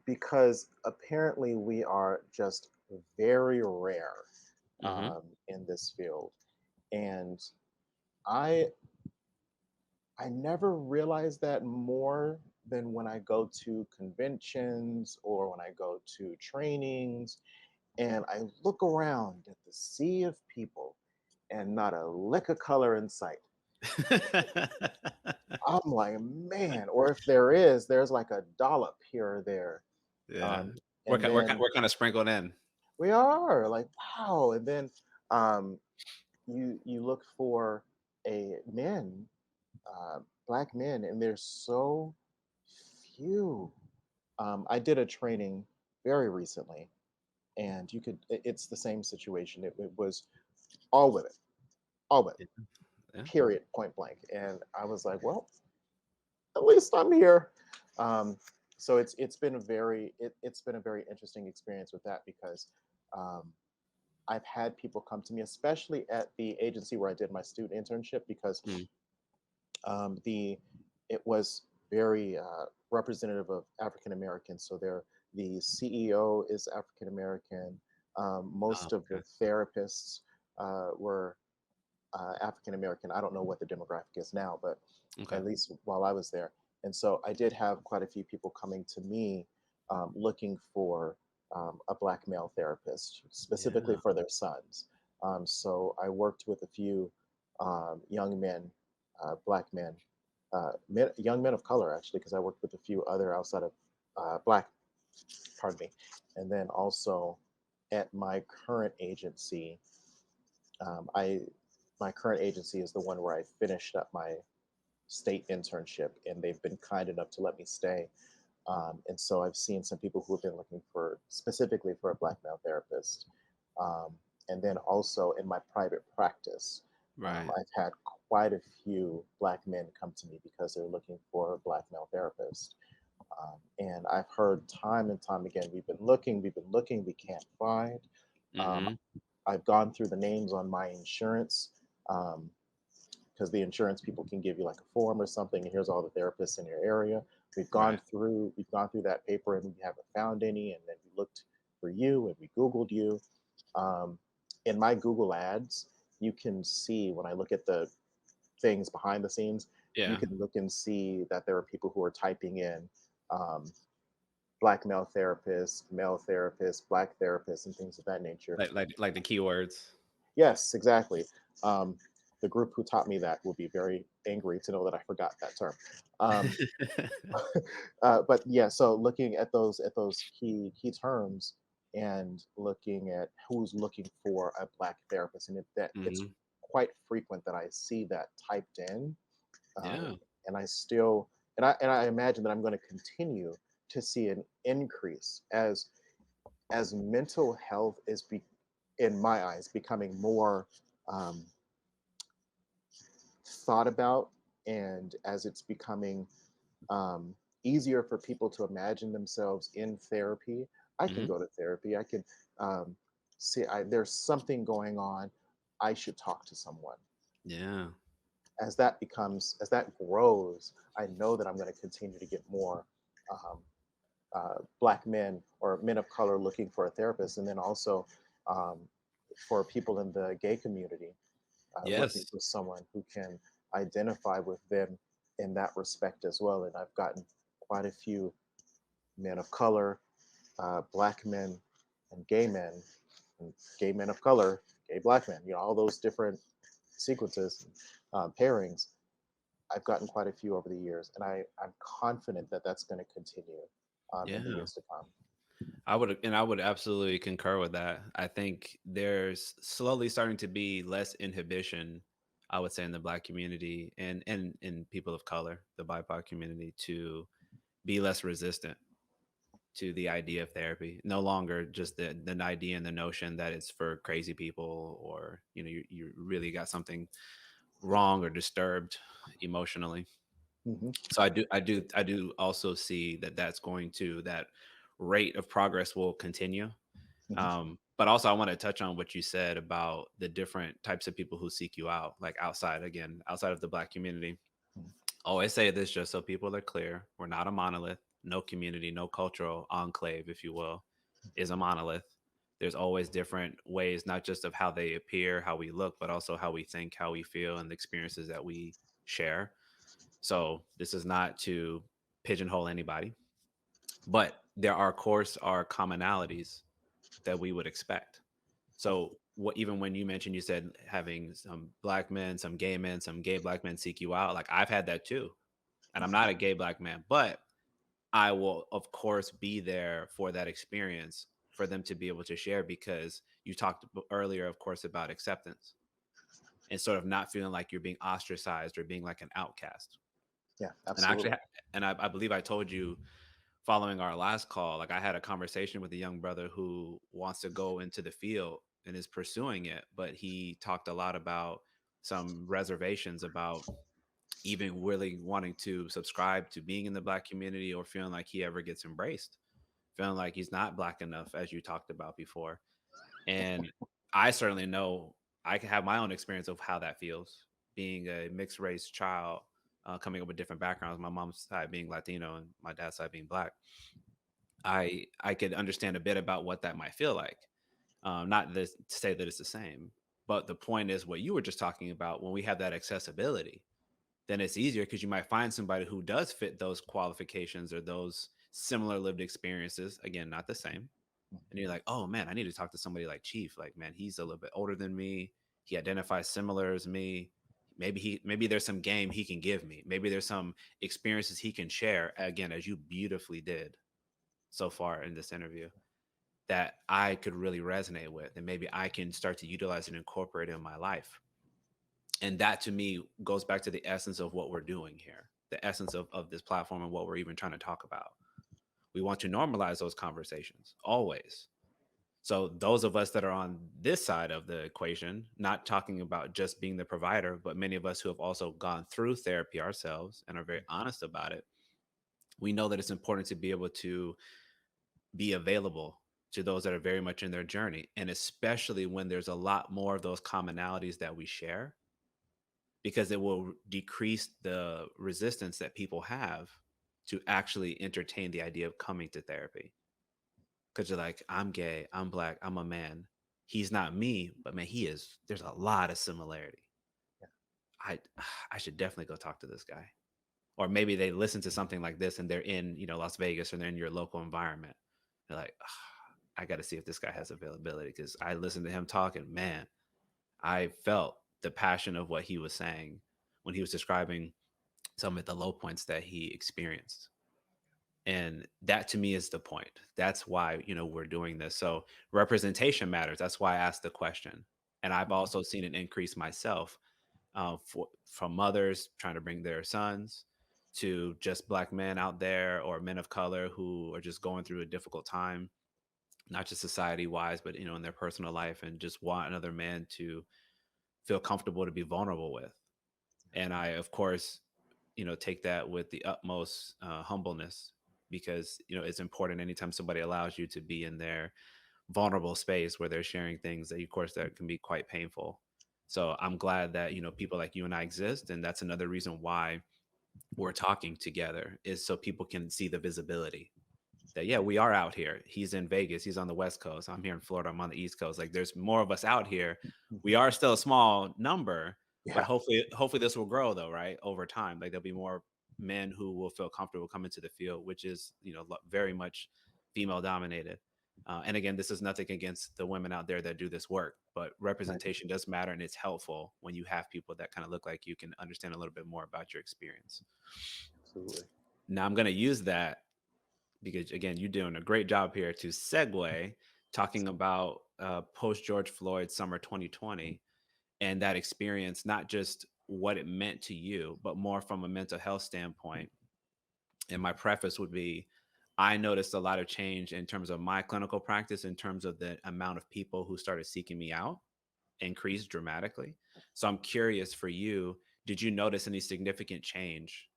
because apparently we are just very rare hmm in this field, and I I never realized that more than when I go to conventions or when I go to trainings and I look around at the sea of people and not a lick of color in sight. I'm like, man, or if there is, there's like a dollop here or there. yeah, Um, and then we're kind of sprinkled in. we are like, wow. And then um, you look for a men, black men, and there's so few. I did a training very recently, and it's the same situation. It was all women, all women, Yeah, yeah. period, point blank. And I was like, well, at least I'm here. Um, so it's been a very interesting experience with that because um, I've had people come to me, especially at the agency where I did my student internship, because Mm. the it was very representative of African Americans. So the CEO is African American. Oh, Most of the okay. therapists were African American. I don't know what the demographic is now, but Okay. at least while I was there. And so I did have quite a few people coming to me looking for a black male therapist, specifically Yeah. for their sons. So I worked with a few young men, black young men of color, actually, because I worked with a few other outside of black, pardon me. And then also at my current agency, I my current agency is the one where I finished up my state internship, and they've been kind enough to let me stay. And so I've seen some people who have been looking for specifically for a black male therapist. And then also in my private practice, Right. I've had quite a few black men come to me because they're looking for a black male therapist. And I've heard time and time again, we've been looking, we can't find. Um, hmm I've gone through the names on my insurance um, because the insurance people can give you like a form or something. And here's all the therapists in your area. Right. We've gone through that paper and we haven't found any. And then we looked for you and we Googled you. Um, in my Google ads, you can see when I look at the things behind the scenes, you Yeah. can look and see that there are people who are typing in um, black male therapist, black therapist, and things of that nature. Like the keywords. Yes, exactly. Um, the group who taught me that will be very angry to know that I forgot that term. Um, but yeah, so looking at those key terms and looking at who's looking for a black therapist, and it's hmm quite frequent that I see that typed in, Yeah. and I still and I imagine that I'm going to continue to see an increase as mental health in my eyes, becoming more um, thought about, and as it's becoming easier for people to imagine themselves in therapy. I can hmm go to therapy. I can um, there's something going on. I should talk to someone. Yeah. As that grows, I know that I'm going to continue to get more um, black men or men of color looking for a therapist, and then also um, for people in the gay community looking Yes. for someone who can identify with them in that respect as well. And I've gotten quite a few men of color, black men, and gay men of color, gay black men. You know, all those different sequences, pairings. I've gotten quite a few over the years, and I'm confident that that's going to continue in the Yeah. years to come. I would absolutely concur with that. I think there's slowly starting to be less inhibition, I would say, in the Black community and in people of color, the BIPOC community, to be less resistant to the idea of therapy. No longer just the idea and the notion that it's for crazy people, or you really got something wrong or disturbed emotionally. Hmm. So I do also see that that's going to that rate of progress will continue. Hmm. But also, I want to touch on what you said about the different types of people who seek you out, like outside of the Black community. Always say this just so people are clear: we're not a monolith. No community, no cultural enclave, if you will, is a monolith. There's always different ways, not just of how they appear, how we look, but also how we think, how we feel, and the experiences that we share. So this is not to pigeonhole anybody, but there are, of course, are commonalities that we would expect. So what, even when you mentioned, you said having some Black men, some gay men, some gay Black men seek you out. Like, I've had that too, and I'm not a gay Black man, but I will of course be there for that experience for them to be able to share, because you talked earlier, of course, about acceptance and sort of not feeling like you're being ostracized or being like an outcast. Yeah, And I actually, absolutely. I believe I told you following our last call, like I had a conversation with a young brother who wants to go into the field and is pursuing it, but he talked a lot about some reservations about even really wanting to subscribe to being in the Black community, or feeling like he ever gets embraced, feeling like he's not Black enough, as you talked about before. And I certainly know I can have my own experience of how that feels, being a mixed race child, coming up with different backgrounds. My mom's side being Latino and my dad's side being Black. I could understand a bit about what that might feel like. Not this to say that it's the same, but the point is what you were just talking about. When we have that accessibility, then it's easier because you might find somebody who does fit those qualifications or those similar lived experiences. Again, not the same. And you're like, oh man, I need to talk to somebody like Chief. Like, man, he's a little bit older than me. He identifies similar as me. Maybe there's some game he can give me. Maybe there's some experiences he can share. Again, as you beautifully did so far in this interview, that I could really resonate with, and maybe I can start to utilize and incorporate in my life. And that to me goes back to the essence of what we're doing here, the essence of this platform and what we're even trying to talk about. We want to normalize those conversations always. So those of us that are on this side of the equation, not talking about just being the provider, but many of us who have also gone through therapy ourselves and are very honest about it, we know that it's important to be able to be available to those that are very much in their journey. And especially when there's a lot more of those commonalities that we share, because it will decrease the resistance that people have to actually entertain the idea of coming to therapy. Because you're like, I'm gay, I'm Black, I'm a man. He's not me, but man, he is. There's a lot of similarity. Yeah. I I should definitely go talk to this guy. Or maybe they listen to something like this and they're in, Las Vegas, or they're in your local environment. They're like, I got to see if this guy has availability, because I listened to him talking. Man, I felt the passion of what he was saying when he was describing some of the low points that he experienced. And that to me is the point. That's why, we're doing this. So representation matters. That's why I asked the question. And I've Mhm. also seen an increase myself, from mothers trying to bring their sons, to just Black men out there, or men of color who are just going through a difficult time, not just society wise, but in their personal life, and just want another man to feel comfortable to be vulnerable with. And I, of course, take that with the utmost humbleness, because it's important anytime somebody allows you to be in their vulnerable space where they're sharing things that, of course, that can be quite painful. So I'm glad that people like you and I exist, and that's another reason why we're talking together, is so people can see the visibility that, yeah, we are out here. He's in Vegas, he's on the West Coast, I'm here in Florida, I'm on the East Coast. Like, there's more of us out here. We Mhm. are still a small number, but Yeah. hopefully this will grow, though, right, over time. Like, there'll be more men who will feel comfortable coming to the field, which is very much female dominated. And again, this is nothing against the women out there that do this work, but Right. representation does matter, and it's helpful when you have people that kind of look like you can understand a little bit more about your experience. Absolutely. Now, I'm going to use that because, again, you're doing a great job here to segue talking about post George Floyd summer 2020 and that experience, not just what it meant to you, but more from a mental health standpoint. And my preface would be I noticed a lot of change in terms of my clinical practice, in terms of the amount of people who started seeking me out increased dramatically. So I'm curious for you, did you notice any significant change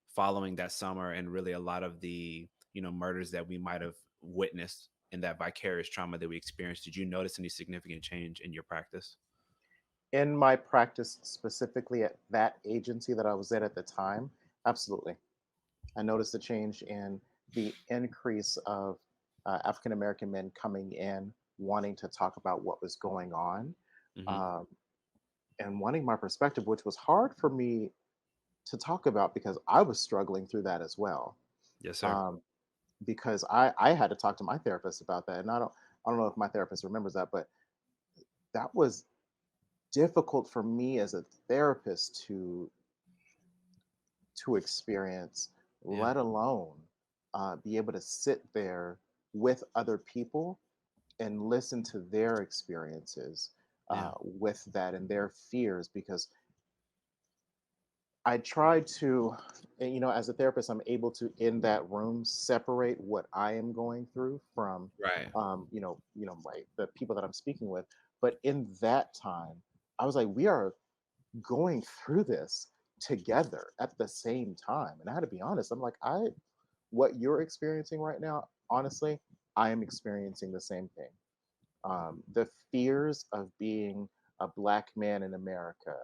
following that summer and really a lot of the, murders that we might have witnessed in that vicarious trauma that we experienced? Did you notice any significant change in your practice? In my practice, specifically at that agency that I was at the time, absolutely. I noticed a change in the increase of African American men coming in, wanting to talk about what was going on, Hmm. um, and wanting my perspective, which was hard for me to talk about because I was struggling through that as well. Yes, sir. Um, because I had to talk to my therapist about that, and I don't know if my therapist remembers that, but that was difficult for me as a therapist to experience, Yeah. let alone be able to sit there with other people and listen to their experiences Yeah. with that and their fears. Because I try to, and, as a therapist, I'm able to in that room separate what I am going through from, Right. like the people that I'm speaking with. But in that time, I was like, we are going through this together at the same time. And I had to be honest. I'm like, what you're experiencing right now, honestly, I am experiencing the same thing. The fears of being a black man in America,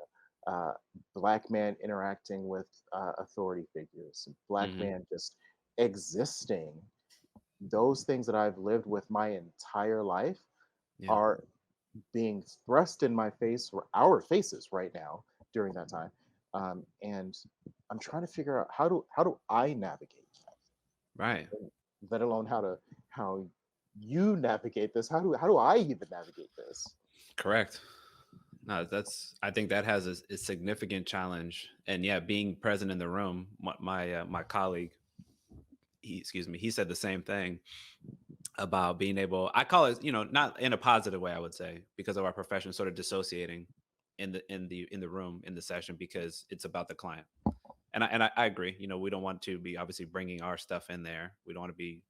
uh, black man interacting with authority figures, black Hmm. man just existing, those things that I've lived with my entire life Yeah. are being thrust in my face or our faces right now during that time. And I'm trying to figure out how do I navigate Right. that, let alone how you navigate this. How do I even navigate this? Correct. No, I think that has a significant challenge. And yeah, being present in the room, my colleague, excuse me, he said the same thing about being able, I call it, not in a positive way, I would say, because of our profession, sort of dissociating in the room in the session because it's about the client. And I agree. We don't want to be obviously bringing our stuff in there. We don't want to be,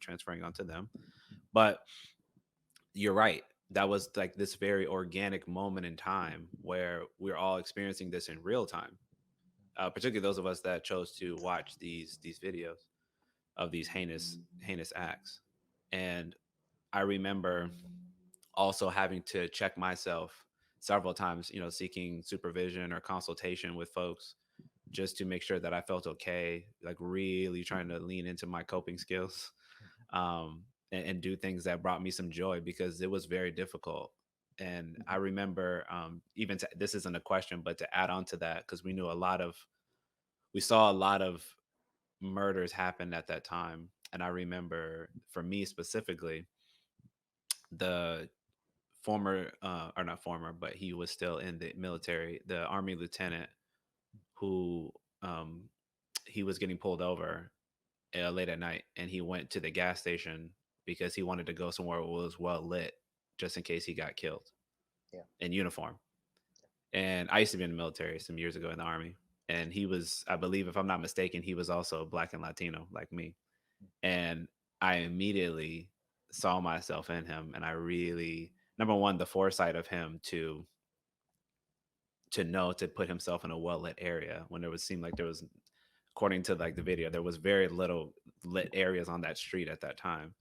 transferring onto them. But you're right. That was like this very organic moment in time where we're all experiencing this in real time. Particularly those of us that chose to watch these videos of these heinous acts. And I remember also having to check myself several times, seeking supervision or consultation with folks just to make sure that I felt okay, like really trying to lean into my coping skills, and do things that brought me some joy because it was very difficult. And I remember, this isn't a question, but to add on to that, because we saw a lot of murders happen at that time. And I remember for me specifically, the former, or not former, but he was still in the military, the army lieutenant who, um, he was getting pulled over late at night, and he went to the gas station because he wanted to go somewhere that was well lit, just in case he got killed Yeah. in uniform. And I used to be in the military some years ago in the army, and he was, I believe, if I'm not mistaken, he was also black and Latino like me. And I immediately saw myself in him, and I really, number one, the foresight of him to know to put himself in a well lit area when there was seemed like there was, according to like the video, there was very little lit areas on that street at that time.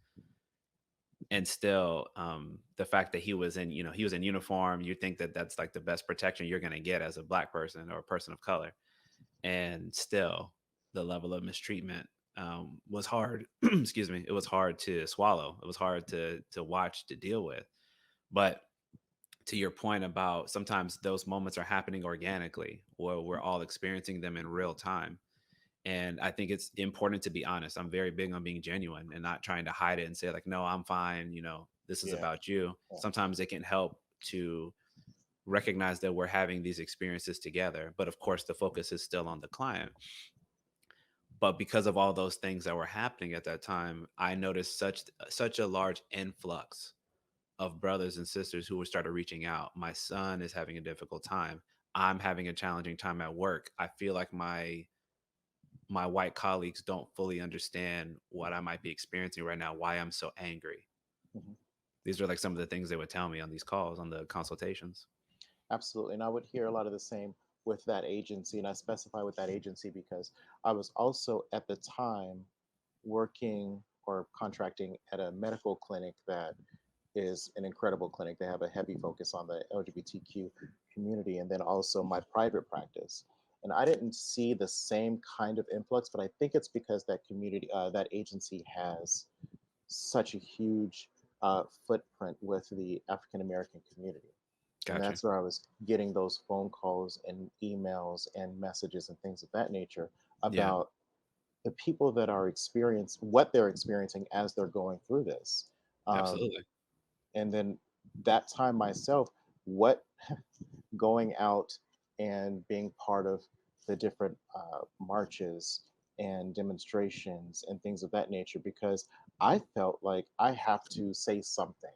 And still, the fact that he was in uniform, you think that that's like the best protection you're going to get as a black person or a person of color. And still, the level of mistreatment, was hard. Excuse me, it was hard to swallow, it was hard to watch, to deal with. But to your point about sometimes those moments are happening organically, or we're all experiencing them in real time. And I think it's important to be honest. I'm very big on being genuine and not trying to hide it and say, like, no, I'm fine. This is Yeah. about you. Yeah. Sometimes it can help to recognize that we're having these experiences together. But of course, the focus is still on the client. But because of all those things that were happening at that time, I noticed such a large influx of brothers and sisters who started reaching out. My son is having a difficult time. I'm having a challenging time at work. I feel like my white colleagues don't fully understand what I might be experiencing right now, why I'm so angry. Mhm. These are like some of the things they would tell me on these calls, on the consultations. Absolutely. And I would hear a lot of the same with that agency. And I specify with that agency because I was also at the time working or contracting at a medical clinic that is an incredible clinic. They have a heavy focus on the LGBTQ community, and then also my private practice. And I didn't see the same kind of influx, but I think it's because that community, that agency has such a huge footprint with the African American community. And Gotcha. that's where I was getting those phone calls and emails and messages and things of that nature Yeah, about the people that are what they're experiencing as they're going through this. Um, absolutely. and then that time myself, what going out and being part of the different marches and demonstrations and things of that nature, because I felt like I have to say something.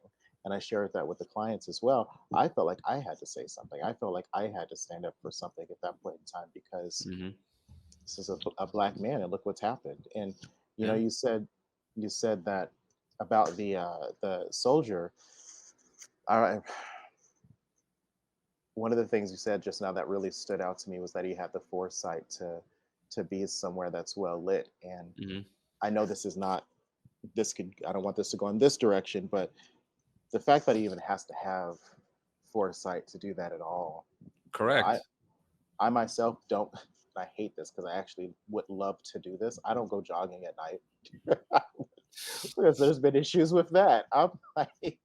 And I shared that with the clients as well. I felt like I had to say something. I felt like I had to stand up for something at that point in time because Hmm. this is a black man and look what's happened. And Yeah. you said that about the soldier. I, One of the things you said just now that really stood out to me was that he had the foresight to be somewhere that's well lit. And Hmm. I know this is not this could I don't want this to go in this direction, but the fact that he even has to have foresight to do that at all. You know, I Correct. I myself don't. I hate this because I actually would love to do this. I don't go jogging at night because there's been issues with that. I'm like,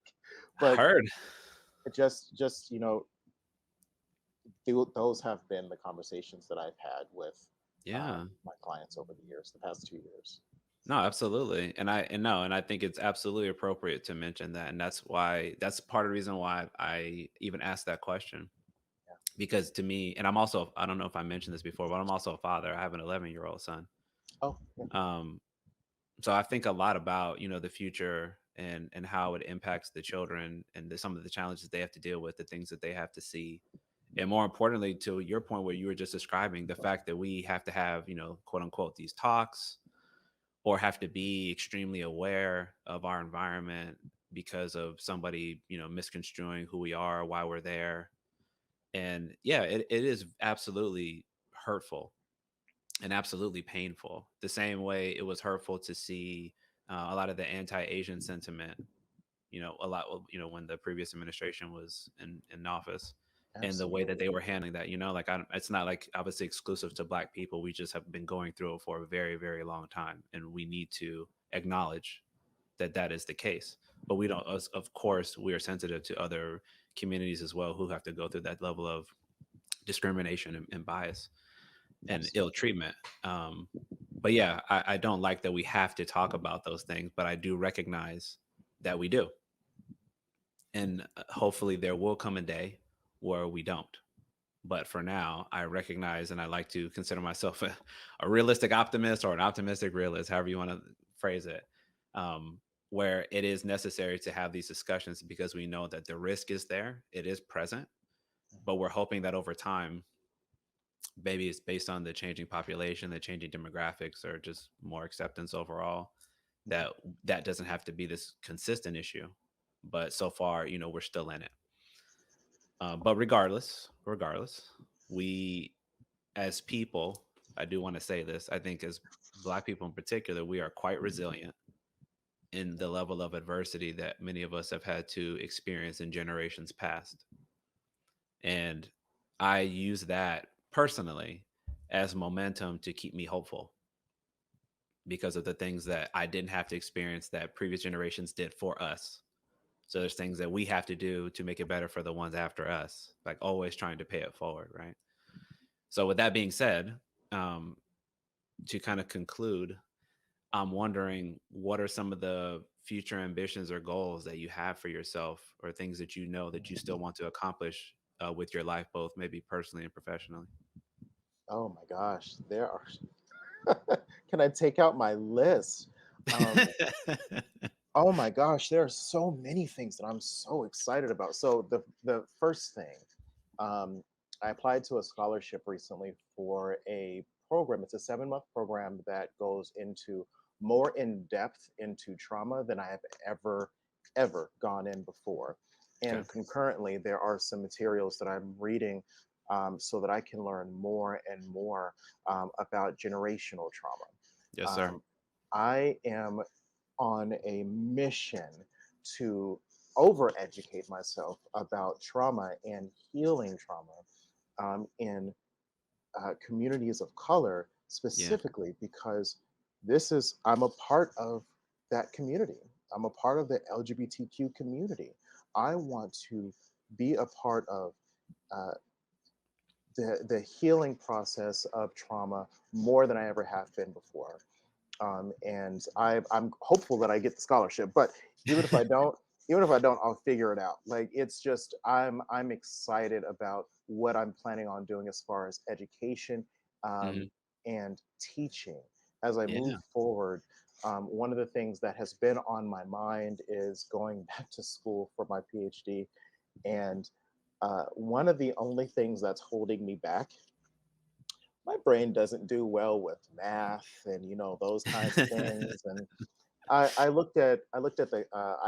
but Heard. just those have been the conversations that I've had with Yeah. my clients over the years, the past 2 years. No, absolutely. And I think it's absolutely appropriate to mention that. And that's part of the reason why I even asked that question. Yeah. Because to me, and I don't know if I mentioned this before, but I'm also a father. I have an 11-year-old son. Oh, yeah. Um, so I think a lot about, the future and how it impacts the children and some of the challenges they have to deal with, the things that they have to see. And more importantly, to your point where you were just describing the fact that we have to have, quote unquote, these talks or have to be extremely aware of our environment because of somebody, misconstruing who we are, why we're there. And yeah, it is absolutely hurtful and absolutely painful. The same way it was hurtful to see a lot of the anti-Asian sentiment, when the previous administration was in office, and the way that Absolutely. they were handling that, like it's not like obviously exclusive to Black people. We just have been going through it for a very, very long time, and we need to acknowledge that that is the case. But we don't, of course, we are sensitive to other communities as well who have to go through that level of discrimination and bias and ill Absolutely. treatment. But yeah, I don't like that we have to talk about those things, but I do recognize that we do. And hopefully there will come a day where we don't. But for now, I recognize and I like to consider myself a realistic optimist or an optimistic realist, however you want to phrase it, um, where it is necessary to have these discussions because we know that the risk is there, it is present, but we're hoping that over time, maybe it's based on the changing population, the changing demographics, or just more acceptance overall, Mhm. that that doesn't have to be this consistent issue. But so far, we're still in it. But regardless, we as people, I do want to say this. I think as Black people in particular, we are quite resilient in Yeah. the level of adversity that many of us have had to experience in generations past. And I use that personally as momentum to keep me hopeful because of the things that I didn't have to experience that previous generations did for us. So there's things that we have to do to make it better for the ones after us, like always trying to pay it forward, right? So with that being said, um, to kind of conclude, I'm wondering what are some of the future ambitions or goals that you have for yourself, or things that you know that you still want to accomplish with your life, both maybe personally and professionally? Oh my gosh, there are. Can I take out my list? Um, oh my gosh, there are so many things that I'm so excited about. So the first thing, um, I applied to a scholarship recently for a program. It's a 7 month program that goes into more in depth into trauma than I have ever gone in before. Okay. And concurrently, there are some materials that I'm reading so that I can learn more and more about generational trauma. Yes, sir. Um, I am on a mission to over-educate myself about trauma and healing trauma in communities of color, Yeah. specifically because I'm a part of that community. I'm a part of the LGBTQ community. I want to be a part of uh, the healing process of trauma more than I ever have been before. And I'm hopeful that I get the scholarship. But even if I don't, even if I don't, I'll figure it out. Like it's just I'm excited about what I'm planning on doing as far as education um, Hmm. and teaching as I move Yeah. forward. One of the things that has been on my mind is going back to school for my PhD, and one of the only things that's holding me back, my brain doesn't do well with math and those kinds of things. And I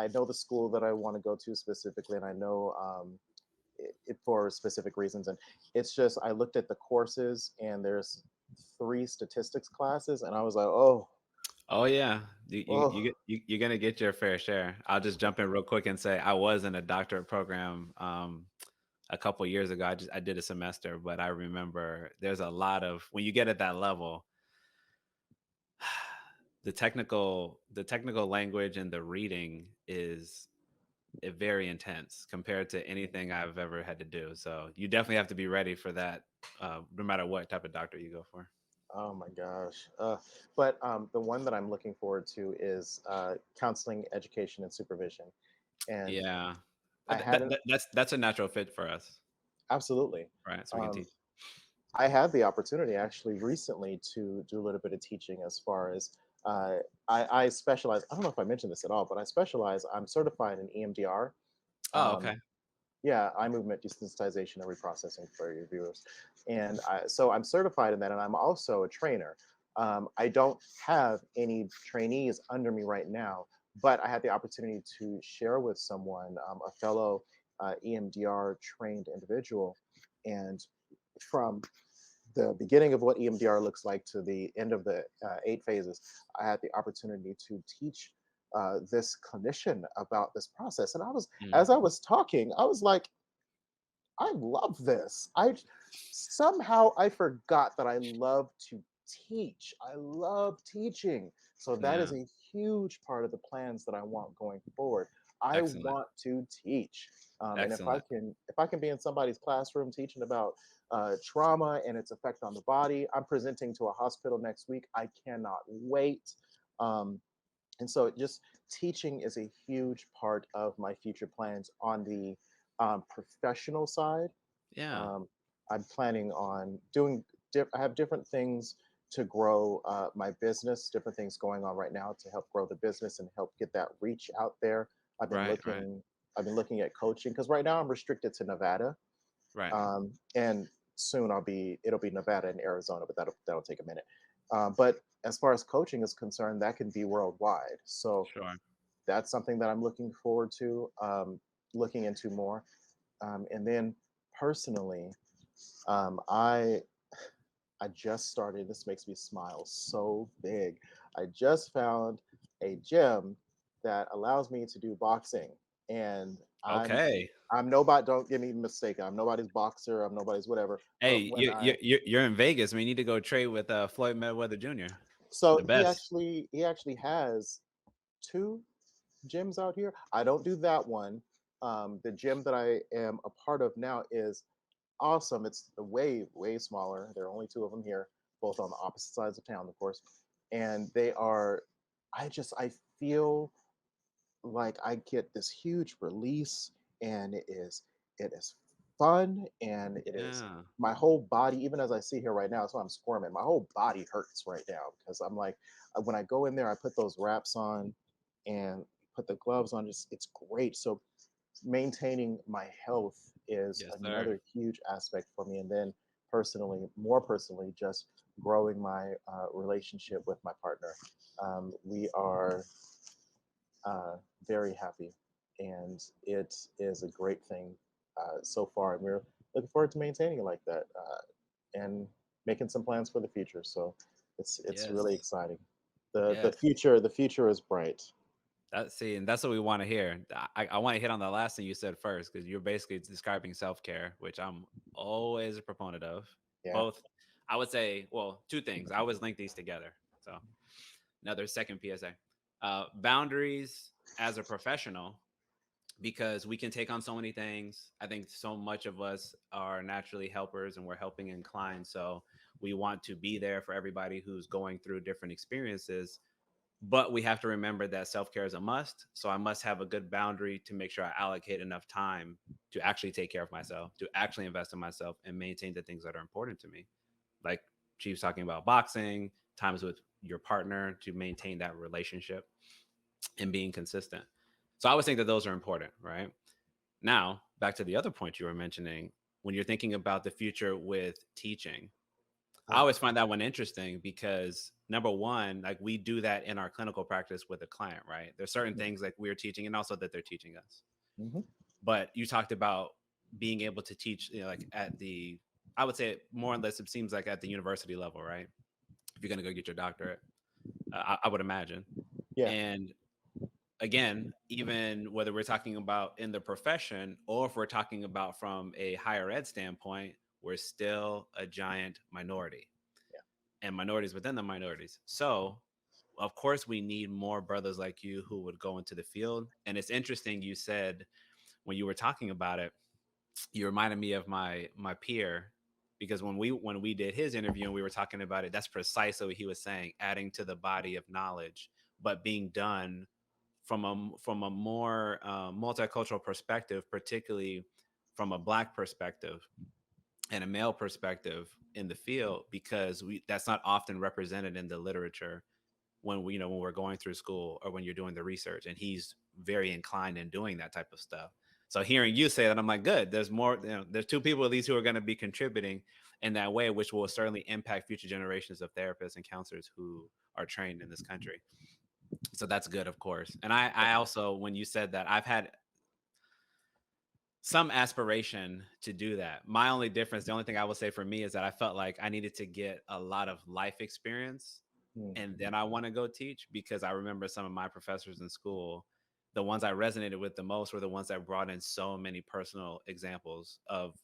know the school that I want to go to specifically, and I know it for specific reasons. And it's just I looked at the courses, and there's three statistics classes, and I was like, oh, Oh yeah, you oh, get you're gonna get your fair share. I'll just jump in real quick and say I was in a doctorate program a couple years ago. I did a semester, but I remember there's a lot of when you get at that level, the technical language and the reading is very intense compared to anything I've ever had to do. So you definitely have to be ready for that, no matter what type of doctor you go for. oh my gosh. But the one that I'm looking forward to is counseling, education, and supervision. And Yeah, I had an that's a natural fit for us, absolutely. right? So we can Um, teach. I had the opportunity actually recently to do a little bit of teaching as far as uh, I specialize. I don't know if I mentioned this at all, but I specialize. I'm certified in EMDR. Oh, Um, okay. yeah, eye movement desensitization and reprocessing for your viewers, and so I'm certified in that, and I'm also a trainer. I don't have any trainees under me right now, but I had the opportunity to share with someone, a fellow EMDR trained individual, and from the beginning of what EMDR looks like to the end of the 8 phases, I had the opportunity to teach this clinician about this process. And Mm. as I was talking, I was like, I love this. Somehow I forgot that I love to teach. I love teaching. So that Yeah, is a huge part of the plans that I want going forward. I excellent, want to teach, and excellent. if I can be in somebody's classroom teaching about trauma and its effect on the body, I'm presenting to a hospital next week. I cannot wait. Um, and so just teaching is a huge part of my future plans on the professional side. Yeah, um, I'm planning on doing I have different things to grow my business, different things going on right now to help grow the business and help get that reach out there. i've been right, right, looking I've been looking at coaching because right now I'm restricted to Nevada, right. and soon it'll be Nevada and Arizona, but that'll take a minute. But as far as coaching is concerned, that can be worldwide. So Sure. that's something that I'm looking forward to, looking into more. And then personally, um, I I just started. This makes me smile so big. I just found a gym that allows me to do boxing, and Okay. I'm nobody. Don't get me mistaken. I'm nobody's boxer. I'm nobody's whatever. Hey, But when you're in Vegas. We need to go trade with Floyd Mayweather Jr., so the best. he actually has two gyms out here. I don't do that one. The gym that I am a part of now is awesome. It's way smaller. There are only two of them here. both on the opposite sides of town, of course. And they are, I feel like I get this huge release, and it is fun, and it is Yeah. my whole body. Even as I see here right now, so I'm squirming. My whole body hurts right now because I'm like, when I go in there, I put those wraps on and put the gloves on. Just it's great. So maintaining my health is Yes, sir. another huge aspect for me. And then personally, more personally, just growing my relationship with my partner. We are uh, very happy, and it is a great thing so far. And we're looking forward to maintaining it like that and making some plans for the future. So it's really Yes. exciting. The future is bright. And that's what we want to hear. I want to hit on the last thing you said first, because you're basically describing self care, which I'm always a proponent of. Yeah. Both, I would say, well, two things. I always link these together. So, another second PSA. Boundaries as a professional, because we can take on so many things. I think so much of us are naturally helpers and we're helping inclined. So, we want to be there for everybody who's going through different experiences, but we have to remember that self-care is a must. So I must have a good boundary to make sure I allocate enough time to actually take care of myself, to actually invest in myself and maintain the things that are important to me. Like Chief's talking about boxing, times with your partner to maintain that relationship and being consistent. So I always think that those are important, right? Now, back to the other point you were mentioning, when you're thinking about the future with teaching, I Uh, always find that one interesting because number one, like we do that in our clinical practice with a client, right? There's certain things like we're teaching and also that they're teaching us. mm-hmm. But you talked about being able to teach, like at the, I would say more or less, it seems like at the university level, right? If you're going to go get your doctorate, I would imagine. Yeah. And again, even whether we're talking about in the profession or if we're talking about from a higher ed standpoint, we're still a giant minority Yeah. and minorities within the minorities. So, of course, we need more brothers like you who would go into the field. And it's interesting you said when you were talking about it, you reminded me of my peer because when we did his interview and we were talking about it, that's precisely what he was saying, adding to the body of knowledge, but being done from a more multicultural perspective, particularly from a Black perspective and a male perspective in the field, because we that's not often represented in the literature when when we're going through school or when you're doing the research, and he's very inclined in doing that type of stuff. So hearing you say that, I'm like, good, there's more, there's two people at least who are going to be contributing in that way, which will certainly impact future generations of therapists and counselors who are trained in this country. So that's good, of course. And I also, when you said that, I've had some aspiration to do that. My only difference, the only thing I will say for me is that I felt like I needed to get a lot of life experience Mm. and then I want to go teach, because I remember some of my professors in school, the ones I resonated with the most were the ones that brought in so many personal examples of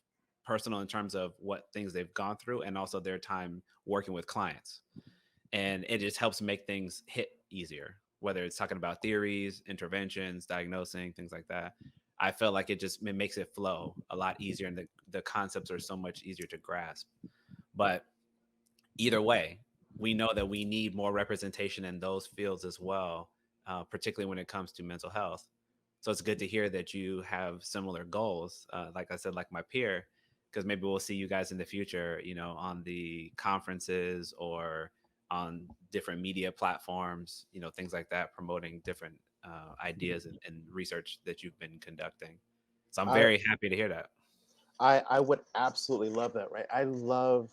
personal in terms of what things they've gone through and also their time working with clients. And it just helps make things hit easier, whether it's talking about theories, interventions, diagnosing, things like that. I feel like it makes it flow a lot easier, and the concepts are so much easier to grasp. But either way, we know that we need more representation in those fields as well, particularly when it comes to mental health. So it's good to hear that you have similar goals. Like I said, like my peer, because maybe we'll see you guys in the future, on the conferences or on different media platforms, things like that, promoting different ideas and research that you've been conducting. So I'm I very happy to hear that. I would absolutely love that, right? I love,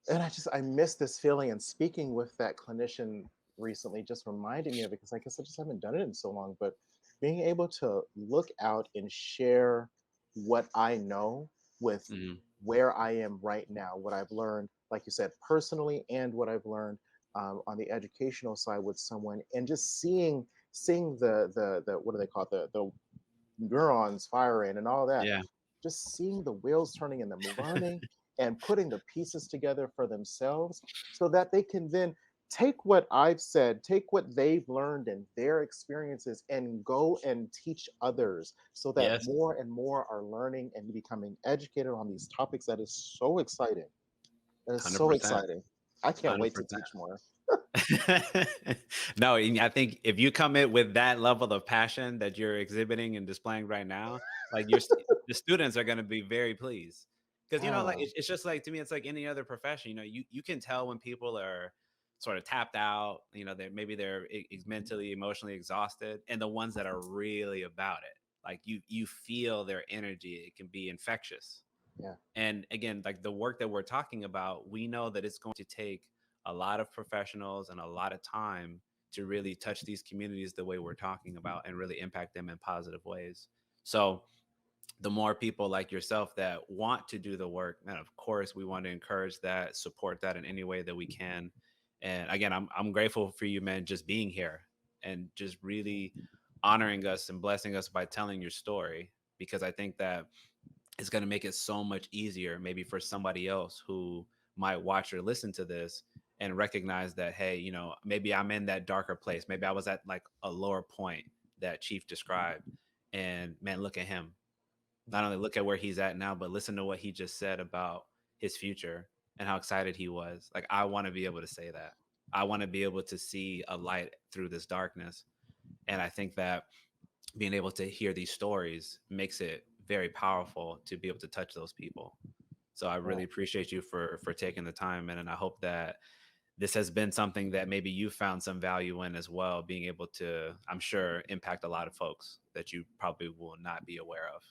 and I miss this feeling. And speaking with that clinician recently just reminded me of it because I guess I just haven't done it in so long. But being able to look out and share what I know with Mhm. where I am right now, what I've learned, like you said, personally, and what I've learned on the educational side with someone, and just seeing the what do they call it, the neurons firing and all that, Yeah. just seeing the wheels turning and them learning and putting the pieces together for themselves so that they can then take what I've said, take what they've learned and their experiences, and go and teach others so that Yes. more and more are learning and becoming educated on these topics. That is so exciting. That is so 100%. exciting. I can't wait to 100%. teach more. No, and I think if you come in with that level of passion that you're exhibiting and displaying right now, like the students are going to be very pleased because like Ah, it's just like to me, it's like any other profession. You can tell when people are sort of tapped out. They're mentally, emotionally exhausted, and the ones that are really about it, like you feel their energy. It can be infectious. yeah, And again, like the work that we're talking about, we know that it's going to take a lot of professionals and a lot of time to really touch these communities the way we're talking about and really impact them in positive ways. So, the more people like yourself that want to do the work, and of course, we want to encourage that, support that in any way that we can. And again, I'm grateful for you, man, just being here and just really honoring us and blessing us by telling your story, because I think that it's going to make it so much easier maybe for somebody else who might watch or listen to this and recognize that, hey, maybe I'm in that darker place, maybe I was at like a lower point that Chief described, and man, look at him. Not only look at where he's at now, but listen to what he just said about his future and how excited he was. Like, I want to be able to say that. I want to be able to see a light through this darkness. And I think that being able to hear these stories makes it very powerful to be able to touch those people. So I yeah. really appreciate you for taking the time, man, and I hope that this has been something that maybe you found some value in as well, being able to, I'm sure, impact a lot of folks that you probably will not be aware of.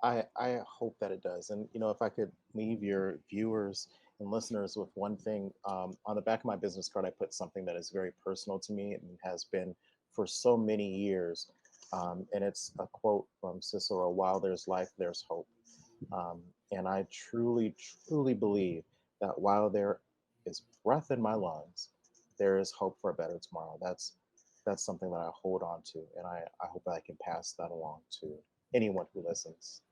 I hope that it does. And if I could leave your viewers and listeners with one thing, on the back of my business card, I put something that is very personal to me and has been for so many years. And it's a quote from Cicero: "While there's life, there's hope." And I truly, truly believe that while there is breath in my lungs, there is hope for a better tomorrow. That's something that I hold on to, and I hope that I can pass that along to anyone who listens.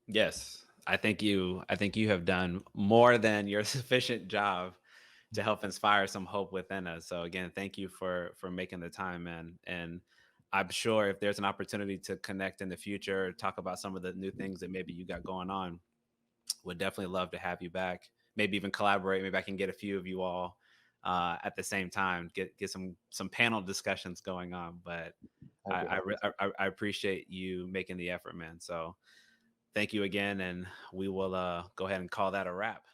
Yes, I think you have done more than your sufficient job to help inspire some hope within us. So again, thank you for making the time, man. And I'm sure if there's an opportunity to connect in the future, talk about some of the new things that maybe you got going on, would definitely love to have you back. Maybe even collaborate. Maybe I can get a few of you all at the same time. Get some panel discussions going on. But I'd be happy to. I appreciate you making the effort, man. So thank you again, and we will go ahead and call that a wrap.